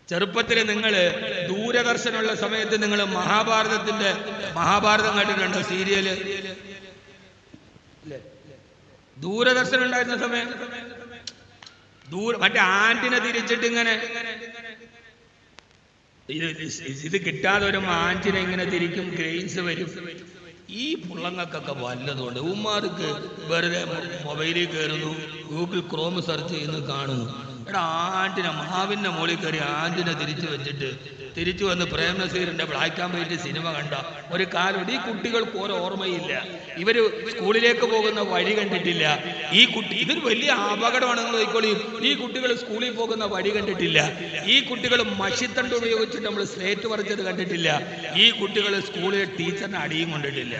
ചെറുപ്പത്തിൽ നിങ്ങൾ ദൂരദർശനുള്ള സമയത്ത് നിങ്ങൾ മഹാഭാരതം കണ്ടിട്ടുണ്ടോ? സീരിയല് ദൂരദർശനം ഉണ്ടായിരുന്ന സമയം മറ്റേ ആന്റിനെ തിരിച്ചിട്ട് ഇങ്ങനെ ഇത് കിട്ടാതെ വരുമ്പോ ആന്റിനെ ഇങ്ങനെ തിരിക്കും, ഗ്രെയിൻസ് വരും. ഈ പുള്ളങ്ങൾക്കൊക്കെ വല്ലതുകൊണ്ട് ഉമ്മാർക്ക് വെറുതെ മൊബൈലിൽ കയറുന്നു, ഗൂഗിൾ ക്രോം സെർച്ച് ചെയ്യുന്നു, കാണുന്നു. എടാ ആന്റിനെ മാവിന്റെ മുകളിൽ കയറി ആന്റിനെ തിരിച്ചു വെച്ചിട്ട് തിരിച്ചു വന്ന് പ്രേം നസീറിന്റെ ബ്ലാക്ക് ആൻഡ് വൈറ്റ് സിനിമ കണ്ട ഒരു കാലം. ഈ കുട്ടികൾക്ക് ഓരോ ഓർമ്മയില്ല, ഇവര് സ്കൂളിലേക്ക് പോകുന്ന വഴി കണ്ടിട്ടില്ല. ഇതൊരു വലിയ അപകടമാണ്. നിങ്ങൾ നോക്കിക്കോളി, ഈ കുട്ടികൾ സ്കൂളിൽ പോകുന്ന വഴി കണ്ടിട്ടില്ല. ഈ കുട്ടികൾ മഷിത്തണ്ട് ഉപയോഗിച്ചിട്ട് നമ്മൾ സ്ലേറ്റ് പറിച്ചത് കണ്ടിട്ടില്ല. ഈ കുട്ടികൾ സ്കൂളിലെ ടീച്ചറിനെ അടിയും കൊണ്ടിട്ടില്ല.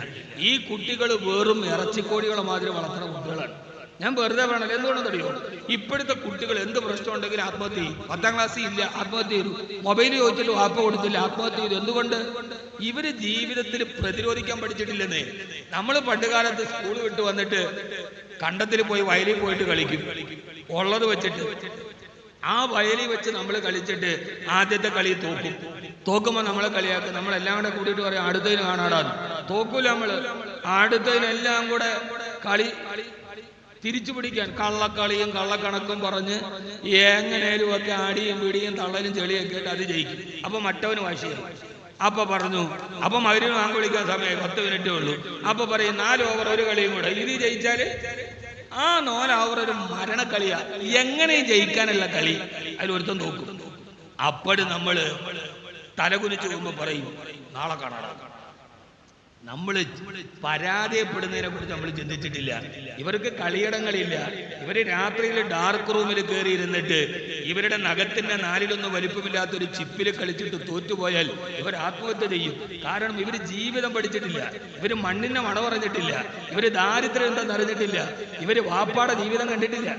ഈ കുട്ടികൾ വെറും ഇറച്ചിക്കോടികളെ മാതിരി വളർത്തുന്ന കുട്ടികളാണ്. ഞാൻ വെറുതെ വേണമല്ലോ, എന്തുകൊണ്ടെന്ന് അറിയോ? ഇപ്പോഴത്തെ കുട്ടികൾ എന്ത് പ്രശ്നം ഉണ്ടെങ്കിലും ആത്മഹത്യ ചെയ്യും. 10ാം ക്ലാസ്സിൽ ഇല്ല, ആത്മഹത്യ ചെയ്തു. മൊബൈൽ ചോദിച്ചിട്ട് വാപ്പ കൊടുത്തില്ല, ആത്മഹത്യ ചെയ്തു. എന്തുകൊണ്ട്? ഇവര് ജീവിതത്തിൽ പ്രതിരോധിക്കാൻ പഠിച്ചിട്ടില്ലെന്നേ. നമ്മൾ പണ്ട് കാലത്ത് സ്കൂൾ വിട്ട് വന്നിട്ട് കണ്ടത്തിൽ പോയി വയലിൽ പോയിട്ട് കളിക്കും, ഉള്ളത് വെച്ചിട്ട്. ആ വയലിൽ വെച്ച് നമ്മൾ കളിച്ചിട്ട് ആദ്യത്തെ കളി തോക്കുമ്പോ നമ്മളെ കളിയാക്കും. നമ്മളെല്ലാം കൂടെ കൂടിയിട്ട് പറയും അടുത്തതിന് കാണാടാന്ന്. തോക്കൂല നമ്മള്. അടുത്തതിനെല്ലാം കൂടെ കളി തിരിച്ചു പിടിക്കാൻ കള്ളക്കളിയും കള്ളക്കണക്കും പറഞ്ഞ് എങ്ങനെയും ഒക്കെ ആടിയും പിടിയും തള്ളലും ചെളിയൊക്കെ ആയിട്ട് അത് ജയിക്കും. അപ്പൊ മറ്റവന് വാശിയായി. അപ്പൊ പറഞ്ഞു, അപ്പൊ മകനും വാങ്ങി വിളിക്കാൻ സമയം 10 മിനിറ്റേ ഉള്ളൂ. അപ്പൊ പറയും 4 ഓവർ ഒരു കളിയും കൂടെ. ഇത് ജയിച്ചാല് ആ 4 ഓവർ ഒരു മരണക്കളിയാ. എങ്ങനെയും ജയിക്കാനുള്ള കളി. അതിലൊരുത്തം നോക്കും. അപ്പോഴും നമ്മള് തലകുനിച്ച് പോകുമ്പോ പറയും നാളെ കാണാടാ. നമ്മള് പരാജയപ്പെടുന്നതിനെ കുറിച്ച് നമ്മൾ ചിന്തിച്ചിട്ടില്ല. ഇവർക്ക് കളിയിടങ്ങളില്ല. ഇവര് രാത്രിയിൽ ഡാർക്ക് റൂമിൽ കയറി ഇരുന്നിട്ട് ഇവരുടെ നഖത്തിന്റെ 4-1 വലിപ്പമില്ലാത്തൊരു ചിപ്പിൽ കളിച്ചിട്ട് തോറ്റുപോയാൽ ഇവർ ആത്മഹത്യ ചെയ്യും. കാരണം ഇവര് ജീവിതം പഠിച്ചിട്ടില്ല. ഇവര് മണ്ണിന്റെ മണ പറഞ്ഞിട്ടില്ല. ഇവര് ദാരിദ്ര്യം എന്താന്ന് അറിഞ്ഞിട്ടില്ല. ഇവര് വാപ്പാടെ ജീവിതം കണ്ടിട്ടില്ല.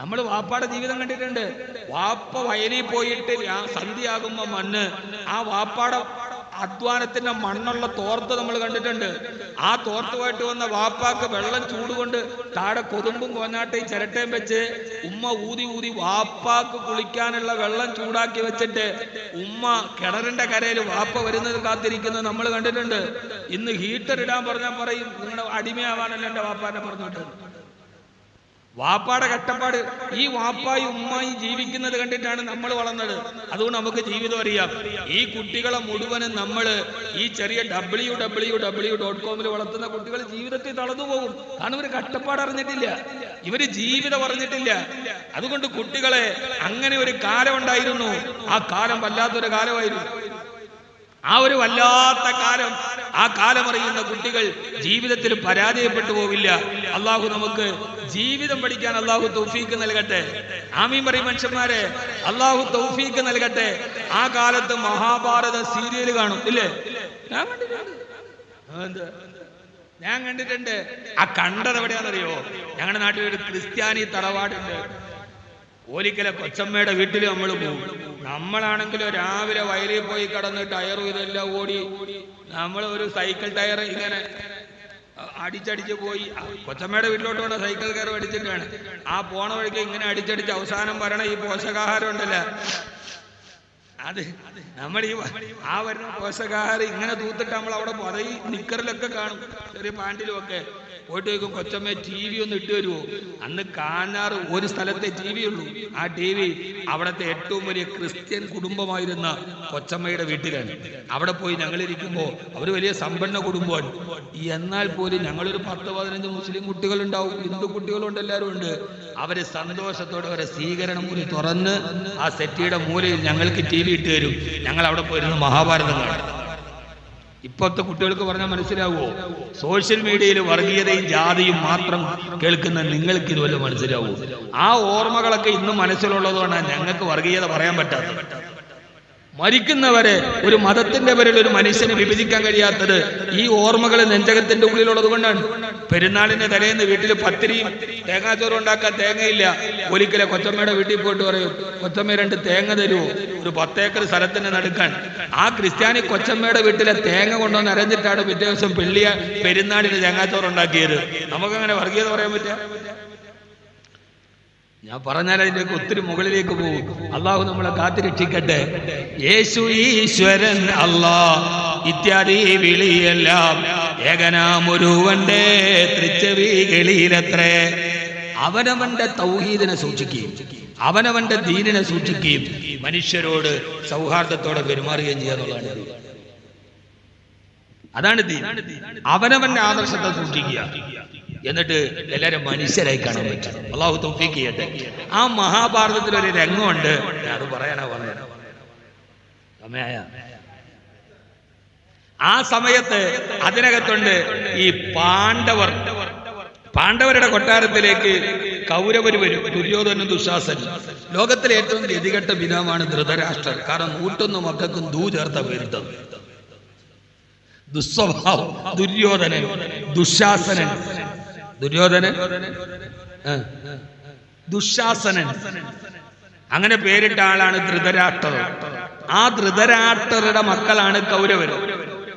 നമ്മൾ വാപ്പാടെ ജീവിതം കണ്ടിട്ടുണ്ട്. വാപ്പ വയലിൽ പോയിട്ട് സന്ധ്യയാകുമ്പോ മണ്ണ്, ആ വാപ്പാടെ അധ്വാനത്തിന്റെ മണ്ണുള്ള തോർത്ത് നമ്മൾ കണ്ടിട്ടുണ്ട്. ആ തോർത്തുമായിട്ട് വന്ന വാപ്പാക്ക് വെള്ളം ചൂടുകൊണ്ട് താഴെ കൊതുമ്പും കോഞ്ഞാട്ടയും ചിരട്ടയും വെച്ച് ഉമ്മ ഊതി വാപ്പാക്ക് കുളിക്കാനുള്ള വെള്ളം ചൂടാക്കി വെച്ചിട്ട് ഉമ്മ കിണറിന്റെ കരയിൽ വാപ്പ വരുന്നത് കാത്തിരിക്കുന്നത് നമ്മൾ കണ്ടിട്ടുണ്ട്. ഇന്ന് ഹീറ്റർ ഇടാൻ പറഞ്ഞാൽ പറയും നിങ്ങളുടെ അടിമയാവാനല്ല എന്റെ വാപ്പാനെ പറഞ്ഞിട്ട്. വാപ്പാടെ കഷ്ടപ്പാട്. ഈ വാപ്പായും ഉമ്മായും ജീവിക്കുന്നത് കണ്ടിട്ടാണ് നമ്മൾ വളർന്നത്. അതുകൊണ്ട് നമുക്ക് ജീവിതം അറിയാം. ഈ കുട്ടികളെ മുഴുവനും നമ്മൾ ഈ ചെറിയ www.com വളർത്തുന്ന കുട്ടികൾ ജീവിതത്തിൽ തളർന്നു പോകും. കാരണം ഇവര് കഷ്ടപ്പാട് അറിഞ്ഞിട്ടില്ല, ഇവര് ജീവിതം അറിഞ്ഞിട്ടില്ല. അതുകൊണ്ട് കുട്ടികളെ അങ്ങനെ ഒരു കാലം ഉണ്ടായിരുന്നു. ആ കാലം വല്ലാത്തൊരു കാലമായിരുന്നു. ആ ഒരു വല്ലാത്ത കാലം. ആ കാലം അറിയുന്ന കുട്ടികൾ ജീവിതത്തിൽ പരാജയപ്പെട്ടു പോവില്ല. അള്ളാഹു നമുക്ക് ജീവിതം പഠിക്കാൻ അള്ളാഹു തൗഫീക്ക് നൽകട്ടെ. ആമീൻ പറയും മനുഷ്യന്മാരെ. അള്ളാഹു തൗഫീക്ക് നൽകട്ടെ. ആ കാലത്ത് മഹാഭാരത സീരിയൽ കാണും ഇല്ലേ? ഞാൻ കണ്ടിട്ടുണ്ട്. ആ കണ്ടത് എവിടെയാണെന്നറിയോ? ഞങ്ങളുടെ നാട്ടിൽ ഒരു ക്രിസ്ത്യാനി തറവാടുണ്ട്. ഓലിക്കലെ കൊച്ചമ്മയുടെ വീട്ടിൽ നമ്മൾ പോകും. നമ്മളാണെങ്കിലോ രാവിലെ വയലിൽ പോയി കിടന്ന് ടയറും ഇതെല്ലാം ഓടി നമ്മൾ ഒരു സൈക്കിൾ ടയർ ഇങ്ങനെ അടിച്ചടിച്ച് പോയി കൊച്ചമ്മയുടെ വീട്ടിലോട്ട് വേണം സൈക്കിൾ കയറി അടിച്ചിട്ട് വേണം. ആ പോണ വഴിക്ക് ഇങ്ങനെ അടിച്ചടിച്ച് അവസാനം പറയണ ഈ പോഷകാഹാരം ഉണ്ടല്ലോ, അത് നമ്മൾ ആ വരുന്ന പോഷകാഹാരം ഇങ്ങനെ തൂത്തിട്ട് നമ്മൾ അവിടെ പതയി നിക്കറിലൊക്കെ കാണും, ചെറിയ പാൻറ്റിലും ഒക്കെ പോയിട്ട് ചോദിക്കും കൊച്ചമ്മ TV ഒന്ന് ഇട്ട് തരുമോ? അന്ന് കാഞ്ഞാറ് ഒരു സ്ഥലത്തെ TV ഉള്ളൂ. ആ TV അവിടുത്തെ ഏറ്റവും വലിയ ക്രിസ്ത്യൻ കുടുംബമായിരുന്ന കൊച്ചമ്മയുടെ വീട്ടിലാണ്. അവിടെ പോയി ഞങ്ങളിരിക്കുമ്പോൾ അവർ വലിയ സമ്പന്ന കുടുംബമാണ്. എന്നാൽ പോലും ഞങ്ങളൊരു 10-15 മുസ്ലിം കുട്ടികളുണ്ടാവും, ഹിന്ദു കുട്ടികളുണ്ട്, എല്ലാവരും ഉണ്ട്. അവര് സന്തോഷത്തോടെ അവരെ സ്വീകരണം മുറി തുറന്ന് ആ സെറ്റിയുടെ മൂലയിൽ ഞങ്ങൾക്ക് TV ഇട്ട് തരും. ഞങ്ങൾ അവിടെ പോയിരുന്ന് മഹാഭാരതം കാണും. ഇപ്പോഴത്തെ കുട്ടികൾക്ക് പറഞ്ഞാൽ മനസ്സിലാവുമോ? സോഷ്യൽ മീഡിയയിൽ വർഗീയതയും ജാതിയും മാത്രം കേൾക്കുന്ന നിങ്ങൾക്ക് ഇതുവരെ മനസ്സിലാവൂ? ആ ഓർമ്മകളൊക്കെ ഇന്നും മനസ്സിലുള്ളതുകൊണ്ടാണ് ഞങ്ങൾക്ക് വർഗീയത പറയാൻ പറ്റാത്തത്. മരിക്കുന്നവരെ ഒരു മതത്തിന്റെ പേരിൽ ഒരു മനുഷ്യനെ വിഭജിക്കാൻ കഴിയാത്തത് ഈ ഓർമ്മകൾ നെഞ്ചകത്തിന്റെ ഉള്ളിലുള്ളത് കൊണ്ടാണ്. പെരുന്നാളിന്റെ തലേന്ന് വീട്ടിൽ പത്തിരിയും തേങ്ങാച്ചോറും ഉണ്ടാക്കാൻ തേങ്ങയില്ല. ഒരിക്കലെ കൊച്ചമ്മയുടെ വീട്ടിൽ പോയിട്ട് പറയും കൊച്ചമ്മ 2 തേങ്ങ തരുമോ? ഒരു 10 ഏക്കർ സ്ഥലത്തിന് നടുക്കാൻ. ആ ക്രിസ്ത്യാനി കൊച്ചമ്മയുടെ വീട്ടിലെ തേങ്ങ കൊണ്ടുവന്ന് അരഞ്ഞിട്ടാണ് പിറ്റേ ദിവസം പെരുന്നാളിന് തേങ്ങാച്ചോറ് ഉണ്ടാക്കിയത്. നമുക്കങ്ങനെ വർഗീയത പറയാൻ പറ്റുക? ഞാൻ പറഞ്ഞാൽ അതിലേക്ക് ഒത്തിരി മുകളിലേക്ക് പോകും. അള്ളാഹു നമ്മളെ കാത്തുരക്ഷിക്കട്ടെ. യേശു ഈശ്വരൻ അല്ലാ ഇത്യാദി വിളിയെല്ലാം ഏകനാമൊരുവന്റെ തൃച്ചെവികളിലത്രേ. അവനവന്റെ തൗഹീദിനെ സൂക്ഷിക്കുകയും അവനവന്റെ ദീനിനെ സൂക്ഷിക്കുകയും മനുഷ്യരോട് സൗഹാർദ്ദത്തോടെ പെരുമാറുകയും ചെയ്യുക എന്നുള്ളതാണ്. അതാണ് ദീൻ. അവനവന്റെ ആദർശത്തെ സൂക്ഷിക്കുക, എന്നിട്ട് എല്ലാവരും മനുഷ്യരായി കാണാൻ പറ്റും. അള്ളാഹു തൗഫീഖ് ചെയ്യട്ടെ. ആ മഹാഭാരതത്തിൽ ഒരു രംഗമുണ്ട്, അത് പറയാനാ പറഞ്ഞത്. സമയായ ആ സമയത്ത് അതിനകത്തുണ്ട് ഈ പാണ്ഡവരുടെ കൊട്ടാരത്തിലേക്ക് കൗരവര് വരും. ദുര്യോധനും ദുശാസനും. ലോകത്തിലെ ഏറ്റവും ഗതികെട്ട പിതാവാണ് ധൃതരാഷ്ട്രർ. കാരണം 101 മക്കൾക്കും ദൂ ചേർത്ത പേരിട്ടത്. ദുസ്വഭാവം ദുര്യോധനൻ, ദുശാസനൻ, ദുശാസനൻ, അങ്ങനെ പേരിട്ട ആളാണ് ധൃതരാഷ്ട്രർ. ആ ധൃതരാഷ്ട്രരുടെ മക്കളാണ് കൗരവർ.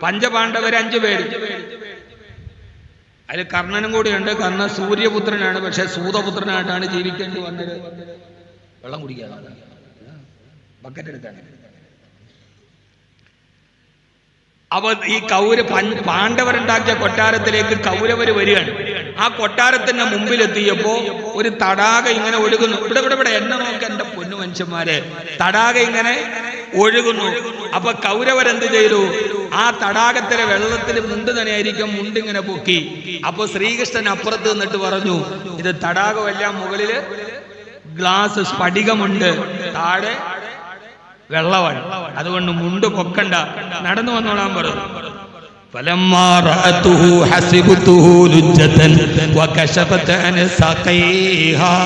പഞ്ചപാണ്ഡവർ 5 പേര്. അതിൽ കർണനും കൂടിയുണ്ട്. കർണൻ സൂര്യപുത്രനാണ്, പക്ഷെ സൂതപുത്രനായിട്ടാണ് ജീവിക്കേണ്ടി വന്നത്. വെള്ളം കുടിക്കാനാണ്, ബക്കറ്റ് എടുക്കാൻ. അപ്പൊ ഈ പാണ്ഡവരുണ്ടാക്കിയ കൊട്ടാരത്തിലേക്ക് കൗരവര് വരികയാണ്. ആ കൊട്ടാരത്തിന്റെ മുമ്പിലെത്തിയപ്പോ ഒരു തടാക ഇങ്ങനെ ഒഴുകുന്നു. ഇവിടെ എന്നെ നോക്ക് എന്റെ പൊന്നു മനുഷ്യന്മാരെ, തടാക ഇങ്ങനെ ഒഴുകുന്നു. അപ്പൊ കൗരവരെന്ത് ചെയ്തു? ആ തടാകത്തിലെ വെള്ളത്തിൽ മുണ്ട് തന്നെയായിരിക്കും, മുണ്ടിങ്ങനെ പൊക്കി. അപ്പൊ ശ്രീകൃഷ്ണൻ അപ്പുറത്ത് നിന്നിട്ട് പറഞ്ഞു, ഇത് തടാകമല്ല, മുകളില് ഗ്ലാസ് സ്ഫടികമുണ്ട്, താഴെ വെള്ളമാണ്, അതുകൊണ്ട് മുണ്ട് പൊക്കണ്ട, നടന്നു വന്നോളാൻ പറഞ്ഞു. فلما رأته حسبته لجة وكشفت عن ساقيها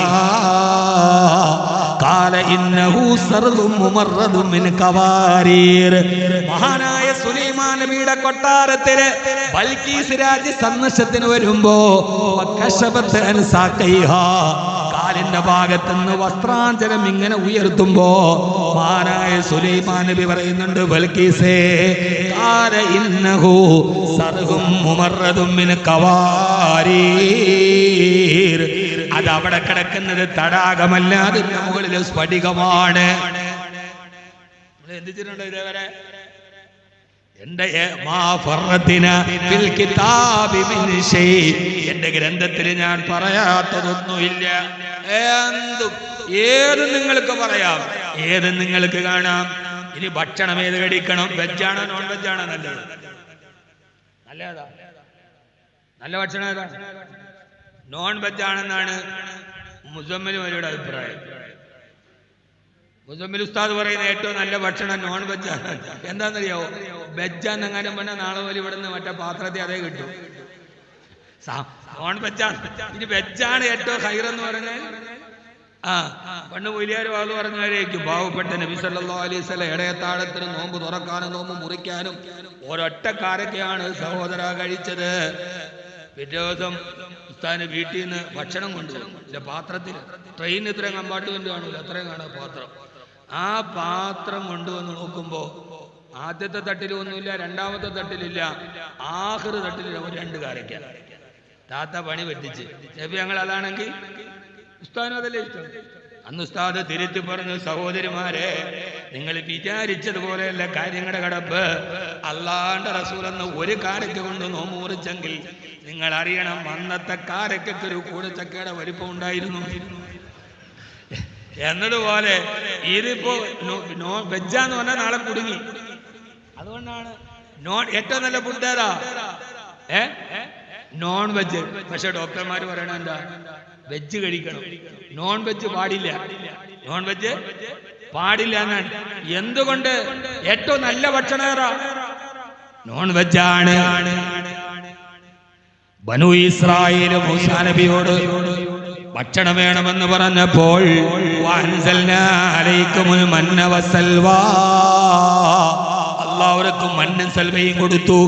قال إنه سرد ممرد من قوارير. മഹാനായ സുലൈമാൻ നബിയുടെ കൊട്ടാരത്തിലെ ബൽക്കീസ് രാജ സന്ദർശനത്തിന് വരുമ്പോ വകശഫത് അൻ സാഖൈഹാ, കാലിന്റെ ഭാഗത്തുനിന്ന് വസ്ത്രാഞ്ചലം ഇങ്ങനെ ഉയർത്തുമ്പോ മഹാനായ സുലൈമാൻ നബി പറയുന്നുണ്ട്, ബൽക്കീസേ ഖാല ഇന്നഹു സർഹും മുമറദും മിൻ ഖവാരീർ. അത് അവിടെ കിടക്കുന്നത് തടാകമല്ല, അതിന്റെ മുകളിൽ സ്ഫടികമാണ്. എന്തിച്ചിട്ടുണ്ടോ ഇതേവരെ? എന്റെ ഗ്രന്ഥത്തിൽ ഞാൻ പറയാത്തതൊന്നുമില്ല. ഏത് നിങ്ങൾക്ക് പറയാം, ഏത് നിങ്ങൾക്ക് കാണാം. ഇനി ഭക്ഷണം ഏത് കഴിക്കണം? വെജാണോ നോൺ വെജാണോ നല്ലത്? നല്ലതാ, നല്ല ഭക്ഷണം ഏതാ? നോൺ വെജാണെന്നാണ് മുസമ്മിൽ വരിയുടെ അഭിപ്രായം. മുസമ്മിൽ ഉസ്താദ് പറയുന്ന ഏറ്റവും നല്ല ഭക്ഷണം നോൺ വെജാണ്. എന്താണെന്നറിയാവോ? വെജാന്നെങ്ങാനും പറഞ്ഞാൽ നാളെ പോലെ ഇവിടുന്ന് മറ്റേ പാത്രത്തിൽ അതേ കിട്ടും. നോൺ വെജാണ്. ഇനി വെജാണ് ഏറ്റവും ഹൈറെന്ന് പറഞ്ഞാൽ പണ്ട് വലിയാർ വാള് പറഞ്ഞവരേക്കും പാവപ്പെട്ട നബി സല്ലല്ലാഹു അലൈഹി വസല്ലം ഇടയത്താഴത്തിന് നോമ്പ് തുറക്കാനും നോമ്പ് മുറിക്കാനും ഒരൊറ്റ കാരക്കയാണ് സഹോദര കഴിച്ചത്. പിറ്റേ ദിവസം ഉസ്താദിന് വീട്ടിൽ നിന്ന് ഭക്ഷണം കൊണ്ടുപോകും. പാത്രത്തിൽ ട്രെയിനിന് ഇത്രയും കമ്പാർട്ട്മെന്റ് കാണൂല, അത്രയും കാണാം പാത്രം. ആ പാത്രം കൊണ്ടുവന്ന് നോക്കുമ്പോ ആദ്യത്തെ തട്ടിലൊന്നുമില്ല, രണ്ടാമത്തെ തട്ടിലില്ല, ആഖിർ തട്ടിലില്ല, 2 കാരക്ക. താത്ത പണി പറ്റിച്ച്. നബി ഞങ്ങൾ അതാണെങ്കിൽ ഉസ്താദിനും അതല്ലേ ഇഷ്ടം. അന്ന് ഉസ്താദ് തിരുത്തി പറഞ്ഞു, സഹോദരിമാരെ, നിങ്ങൾ വിചാരിച്ചതുപോലെയല്ല കാര്യങ്ങളുടെ കിടപ്പ്. അള്ളാന്റെ റസൂലെന്ന് 1 കാരക്ക കൊണ്ട് നോമ്പ് മുറിച്ചെങ്കിൽ നിങ്ങൾ അറിയണം, അന്നത്തെ കാരക്കൊക്കെ ഒരു കൂടച്ചക്കയുടെ വലിപ്പം ഉണ്ടായിരുന്നു എന്നതുപോലെ ഇതിപ്പോ വെജാന്ന് പറഞ്ഞാൽ നാളെ കുടുങ്ങി. അതുകൊണ്ടാണ് ഏറ്റവും നല്ല ഫുഡ് ഏതാ? Non veg. പക്ഷെ ഡോക്ടർമാര് പറയണ എന്താ? വെജ് കഴിക്കണം, നോൺ വെജ് പാടില്ല, നോൺ വെജ് പാടില്ല എന്നാണ്. എന്തുകൊണ്ട്? ഏറ്റവും നല്ല ഭക്ഷണം ഏതാ? നോൺ വെജാണ്. ബനു ഇസ്രായേൽ മൂസാ നബിയോട് ഭക്ഷണം വേണമെന്ന് പറഞ്ഞപ്പോൾ എല്ലാവർക്കും മണ്ണും സൽവയും കൊടുത്തു.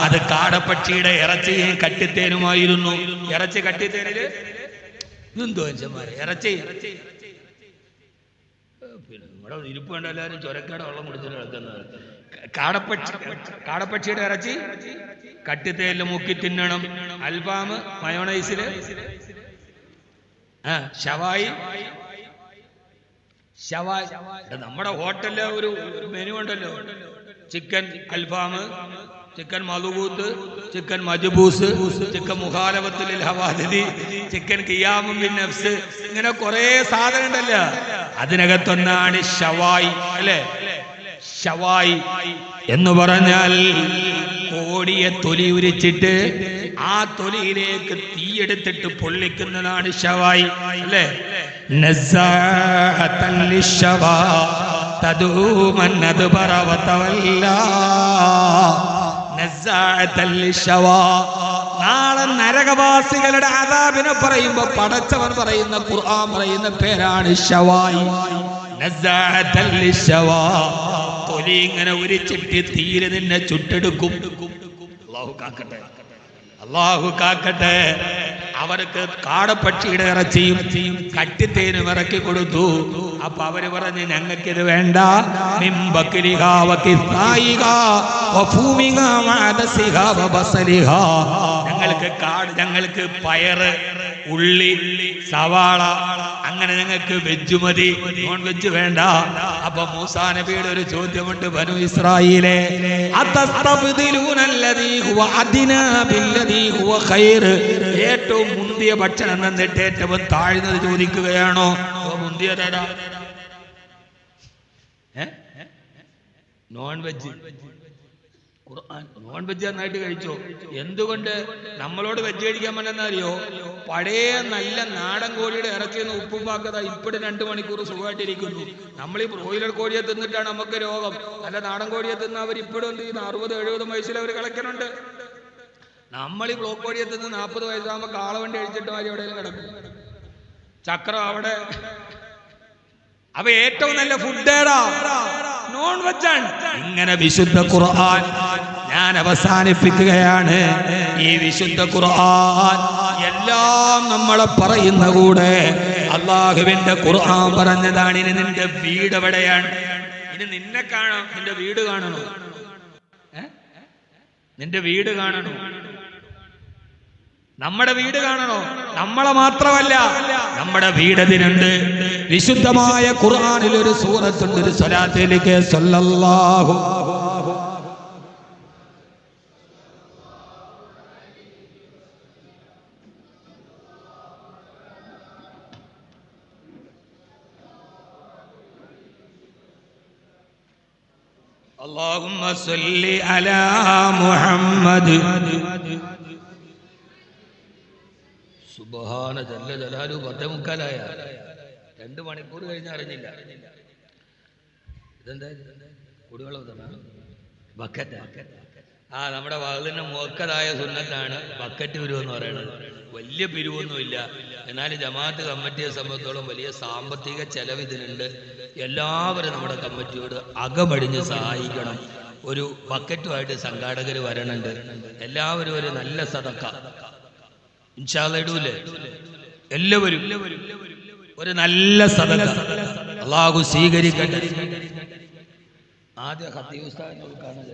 അത് കാടപ്പക്ഷിയുടെ ഇറച്ചിയും കട്ടിത്തേനുമായിരുന്നു. ഇറച്ചി കട്ടിത്തേനില് എന്തോ മനുഷ്യന്മാരെ ഇറച്ചി നിങ്ങളുടെ ഇരിപ്പ് കണ്ട എല്ലാവരും ചൊരക്കേടെ വെള്ളം കുടിച്ചിട്ട് കിടക്കുന്നത്. കാടപ്പക്ഷിയുടെ ഇറച്ചി കട്ടിത്തേല് മുക്കി തിന്നണം. അൽഫാം മയോണൈസില്, ഷവായി നമ്മുടെ ഹോട്ടലിലെ ഒരു മെനു ഉണ്ടല്ലോ, ചിക്കൻ അൽഫാം, ചിക്കൻ മധുബൂത്ത്, ചിക്കൻ മജ്ബൂസ്, ചിക്കൻ മുഖാലഫത്തുൽ ഹവാദിദി, ചിക്കൻ ഖിയാമും ബിൻ നഫ്സ്, ഇങ്ങനെ കുറെ സാധനം ഉണ്ടല്ലോ. അതിനകത്തൊന്നാണ് ഷവായി അല്ലേ? ഷവായി എന്ന് പറഞ്ഞാൽ കോടിയെ തൊലി ഉരിച്ചിട്ട് ആ തൊലിയിലേക്ക് തീയെടുത്തിട്ട് പൊള്ളിക്കുന്നതാണ് ഷവായി അല്ലേ? നാളെ നരകവാസികളുടെ അദാബിനെ പറയുമ്പോ പടച്ചവൻ പറയുന്ന ഖുർആൻ പറയുന്ന പേരാണ് ഷവായി. തൊലി ഇങ്ങനെ ഉരിച്ചിട്ട് തീരെ നിന്നെ ചുട്ടെടുക്കും. അല്ലാഹു കാക്കട്ടെ, അല്ലാഹു കാക്കട്ടെ. അവർക്ക് കാടപ്പക്ഷിയുടെ ഇറച്ചിയും കട്ടിത്തേനും ഇറക്കി കൊടുത്തു. അപ്പൊ അവര് പറഞ്ഞ് ഞങ്ങൾക്കിത് വേണ്ട, ഞങ്ങൾക്ക് പയറ്, ഉള്ളി, സവാള, അങ്ങനെ ഞങ്ങൾക്ക് വെജ് മതി, നോൺ വെജ് വേണ്ട. അപ്പൊ മൂസാ നബിയുടെ ഒരു ചോദ്യമുണ്ട്, ബനു ഇസ്രായീലേ, ഏറ്റവും മുന്തിയ ഭക്ഷണം എന്നിട്ട് ഏറ്റവും താഴ്ന്നത് ചോദിക്കുകയാണോ? മുന്തിയതാ നോൺ വെജ്. ഖുർആൻ നോൺ വെജ് നന്നായിട്ട് കഴിച്ചോ? എന്തുകൊണ്ട് നമ്മളോട് വെജ് കഴിക്കാൻ പറ്റുന്നറിയോ? പഴയ നല്ല നാടൻ കോഴിയുടെ ഇറച്ചിന്ന് ഉപ്പുമാക്കത ഇപ്പോഴും 2 മണിക്കൂർ സുഖമായിട്ടിരിക്കുന്നു. നമ്മൾ ഈ ബ്രോയിലർ കോഴിയെ തിന്നിട്ടാണ് നമുക്ക് രോഗം. നല്ല നാടൻ കോഴിയെ തിന്ന് അവർ ഇപ്പോഴും എന്ത് ചെയ്യുന്നു? 60-70 വയസ്സിൽ അവർ കളിക്കുന്നുണ്ട്. നമ്മൾ ഈ ബ്ലോക്ക് കോഴിയെ തിന്ന് 40 വയസ്സാകുമ്പോൾ കാളവണ്ടി അഴിച്ചിട്ട് മാറി എവിടെയെങ്കിലും കിടക്കും, ചക്രം അവിടെ. അപ്പൊ ഏറ്റവും നല്ല ഫുഡ് ഏതാ? നോൺ വെജാണ്. ഇങ്ങനെ വിശുദ്ധ ഖുർആൻ ഞാൻ അവസാനിപ്പിക്കുകയാണ്. ഈ വിശുദ്ധ ഖുർആൻ എല്ലാം നമ്മളെ പറയുന്ന കൂടെ അള്ളാഹുവിന്റെ ഖുർആൻ പറഞ്ഞതാണ്. ഇനി നിന്റെ വീട് എവിടെയാണ്? ഇനി നിന്നെ കാണാം, നിന്റെ വീട് കാണണോ? നിന്റെ വീട് കാണണോ? നമ്മുടെ വീട് കാണണോ? നമ്മളെ മാത്രമല്ല, നമ്മുടെ വീടതിനുണ്ട്. വിശുദ്ധമായ ഖുർആനിൽ ഒരു സൂറത്തുണ്ട്, ഒരു സ്വലാത്തിലേക്ക് സല്ലല്ലാഹു അല്ലാഹുമ്മ സല്ലി അലാ മുഹമ്മദ്. സുബ്ഹാന ജല്ല ജലാലു. 10:45 2 മണിക്കൂർ കഴിഞ്ഞ് അറിഞ്ഞില്ല. ഇതെന്താ കുടിവെള്ളം ബക്കറ്റ്? നമ്മുടെ വാതിലിന് മുക്കതായ സുന്നത്താണ് ബക്കറ്റ് പിരിവെന്ന് പറയുന്നത്. വലിയ പിരിവൊന്നുമില്ല, എന്നാൽ ജമാഅത്ത് കമ്മിറ്റിയെ സംബന്ധിച്ചോളം വലിയ സാമ്പത്തിക ചെലവ് ഇതിനുണ്ട്. എല്ലാവരും നമ്മുടെ കമ്മിറ്റിയോട് അകമടിഞ്ഞ് സഹായിക്കണം. ഒരു ബക്കറ്റുമായിട്ട് സംഘാടകർ വരണുണ്ട്. എല്ലാവരും ഒരു നല്ല സദക്ക ഇൻഷാ അല്ലാഹ് ഇടൂലേ? എല്ലാവരും ഒരു നല്ല സദക്ക അല്ലാഹു സ്വീകരിക്കട്ടെ. ആദ്യം ഖത്തീബ് ഉസ്താദിനെ ഉദ്ഘാടനം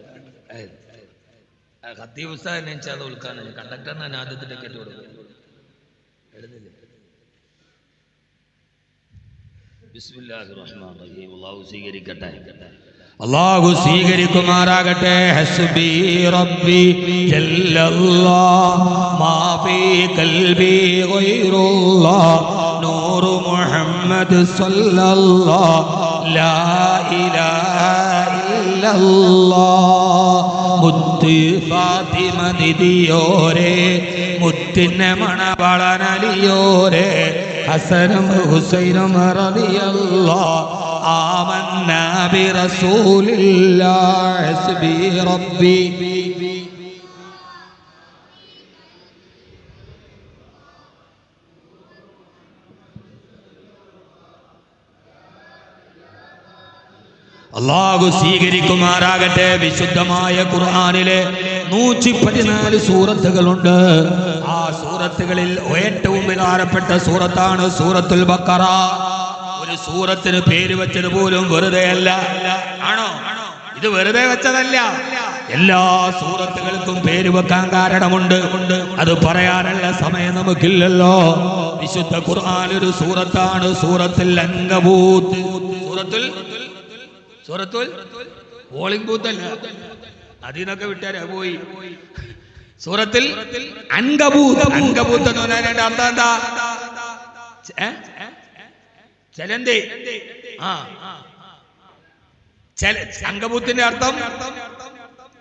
ഖത്തീബ് ഉസ്താദിനെ ഇൻഷാ അല്ലാഹ് ഉദ്ഘാടനം. കണ്ടക്ടറിന് ആദ്യത്തെ ടിക്കറ്റ് കൊടുക്കും. എഴുതില്ലേ? ബിസ്മില്ലാഹിർ റഹ്മാനിർ റഹീം. അല്ലാഹു സ്വീകരിക്കട്ടെ, അല്ലാഹു സ്വീകരിക്കുമാറാകട്ടെ. ഹസ്ബി റബ്ബി ജല്ലല്ലാഹ് മാ ഫീ ഖൽബി ഗൈറുല്ലാഹ് നൂറു മുഹമ്മദ് സല്ലല്ലാഹ് ലാ ഇലാഹ ഇല്ലല്ലാഹ്. മുത്ത് ഫാത്തിമ നിധിയോരേ, മുത്തിനെ മണവളനലിയോരേ, ഹസനും ഹുസൈനും റളിയല്ലാഹ് ആമന്നാ ബിറസൂലില്ലാഹ് ഹസ്ബി റബ്ബി. അല്ലാഹു സ്വീകരിക്കുമാറാകട്ടെ. വിശുദ്ധമായ ഖുർആനിലെ 114 സൂറത്തുകളുണ്ട്. ആ സൂറത്തുകളിൽ ഏറ്റവും പ്രധാനപ്പെട്ട സൂറത്താണ് സൂറത്തുൽ ബഖറ. ഒരു സൂറത്തിന് പേര് വെച്ചത് പോലും വെറുതെ അല്ല. ആണോ? ഇത് വെറുതെ വെച്ചതല്ല. എല്ലാ സൂറത്തുകൾക്കും പേര് വെക്കാൻ കാരണമുണ്ട്. അത് പറയാനുള്ള സമയം നമുക്കില്ലല്ലോ. വിശുദ്ധ ഖുർആൻ ഒരു സൂറത്താണ്, സൂറത്തുൽ അൻകബൂത്ത്. സൂറത്തുൽ പോളിംഗ് ബൂത്ത് അല്ല, അതിനൊക്കെ വിട്ടാരാ പോയി. സൂറത്തുൽ അൻകബൂത്ത്. അൻകബൂത്ത് എന്ന് പറഞ്ഞാൽ അർത്ഥം എന്താ? ചെലന്തി. അങ്കബൂത്തിന്റെ അർത്ഥം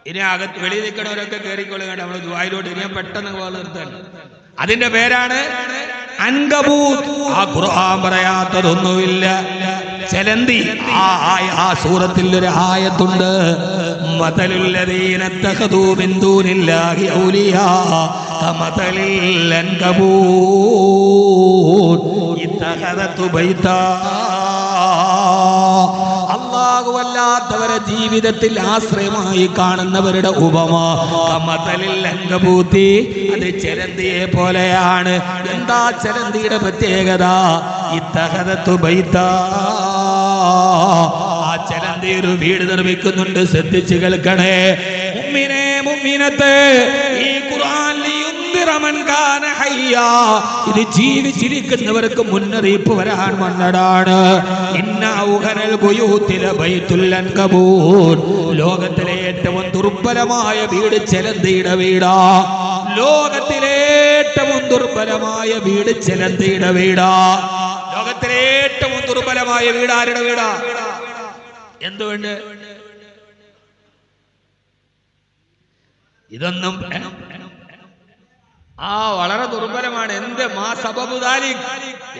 ഇനി അകത്ത് വെളിയിൽ നിൽക്കണവരൊക്കെ കയറിക്കൊള്ളുക. നമ്മൾ ദുആയിലോട്ട് ഇനി പെട്ടെന്ന് നിർത്താൻ. അതിന്റെ പേരാണ് അൻകബൂത്ത്. ആ ഖുർആൻ പറയാത്തതൊന്നുമില്ല. ചെലന്തി. ആ സൂറത്തിൽ ഒരു ആയത്തുണ്ട്, മതലുല്ലദീന തഖദൂ മിൻ ദൂനില്ലാഹി ഔലിയാ കമതലിൽ അൻകബൂത്ത് ഇത്തഖദതു ബൈതാ. അല്ലാഹുവല്ലാത്തവരെ ജീവിതത്തിൽ ആശ്രയമായി കാണുന്നവരുടെ ഉപമ കമതലിൽ അൻകബൂത്തി, അത് ചെലന്തിയെ പോലെയാണ്. എന്താ ചെലന്തിയുടെ പ്രത്യേകത? ഇത്തഖദതു ബൈതാ. ആ ചെലന്തി ഒരു വീട് നിർമ്മിക്കുന്നുണ്ട്. ശ്രദ്ധിച്ചു കേൾക്കണേ മുഅ്മിനേ മുഅ്മിനത്തേ. ഈ ഖുർആൻ ഇത് ജീവിച്ചിരിക്കുന്നവർക്ക് മുന്നറിയിപ്പ് വരാൻ വന്നതാണ്. ലോകത്തിലെ ഏറ്റവും ദുർബലമായ വീട് ചെലന്തിയുടെ വീടാ. ലോകത്തിലെ ഏറ്റവും ദുർബലമായ വീട് ചെലന്തിയുടെ വീടാ. ലോകത്തിലെ ഏറ്റവും ദുർബലമായ വീട് ആരുടെ വീടാ? എന്തുകൊണ്ട്? ഇതൊന്നും വളരെ ദുർബലമാണ്.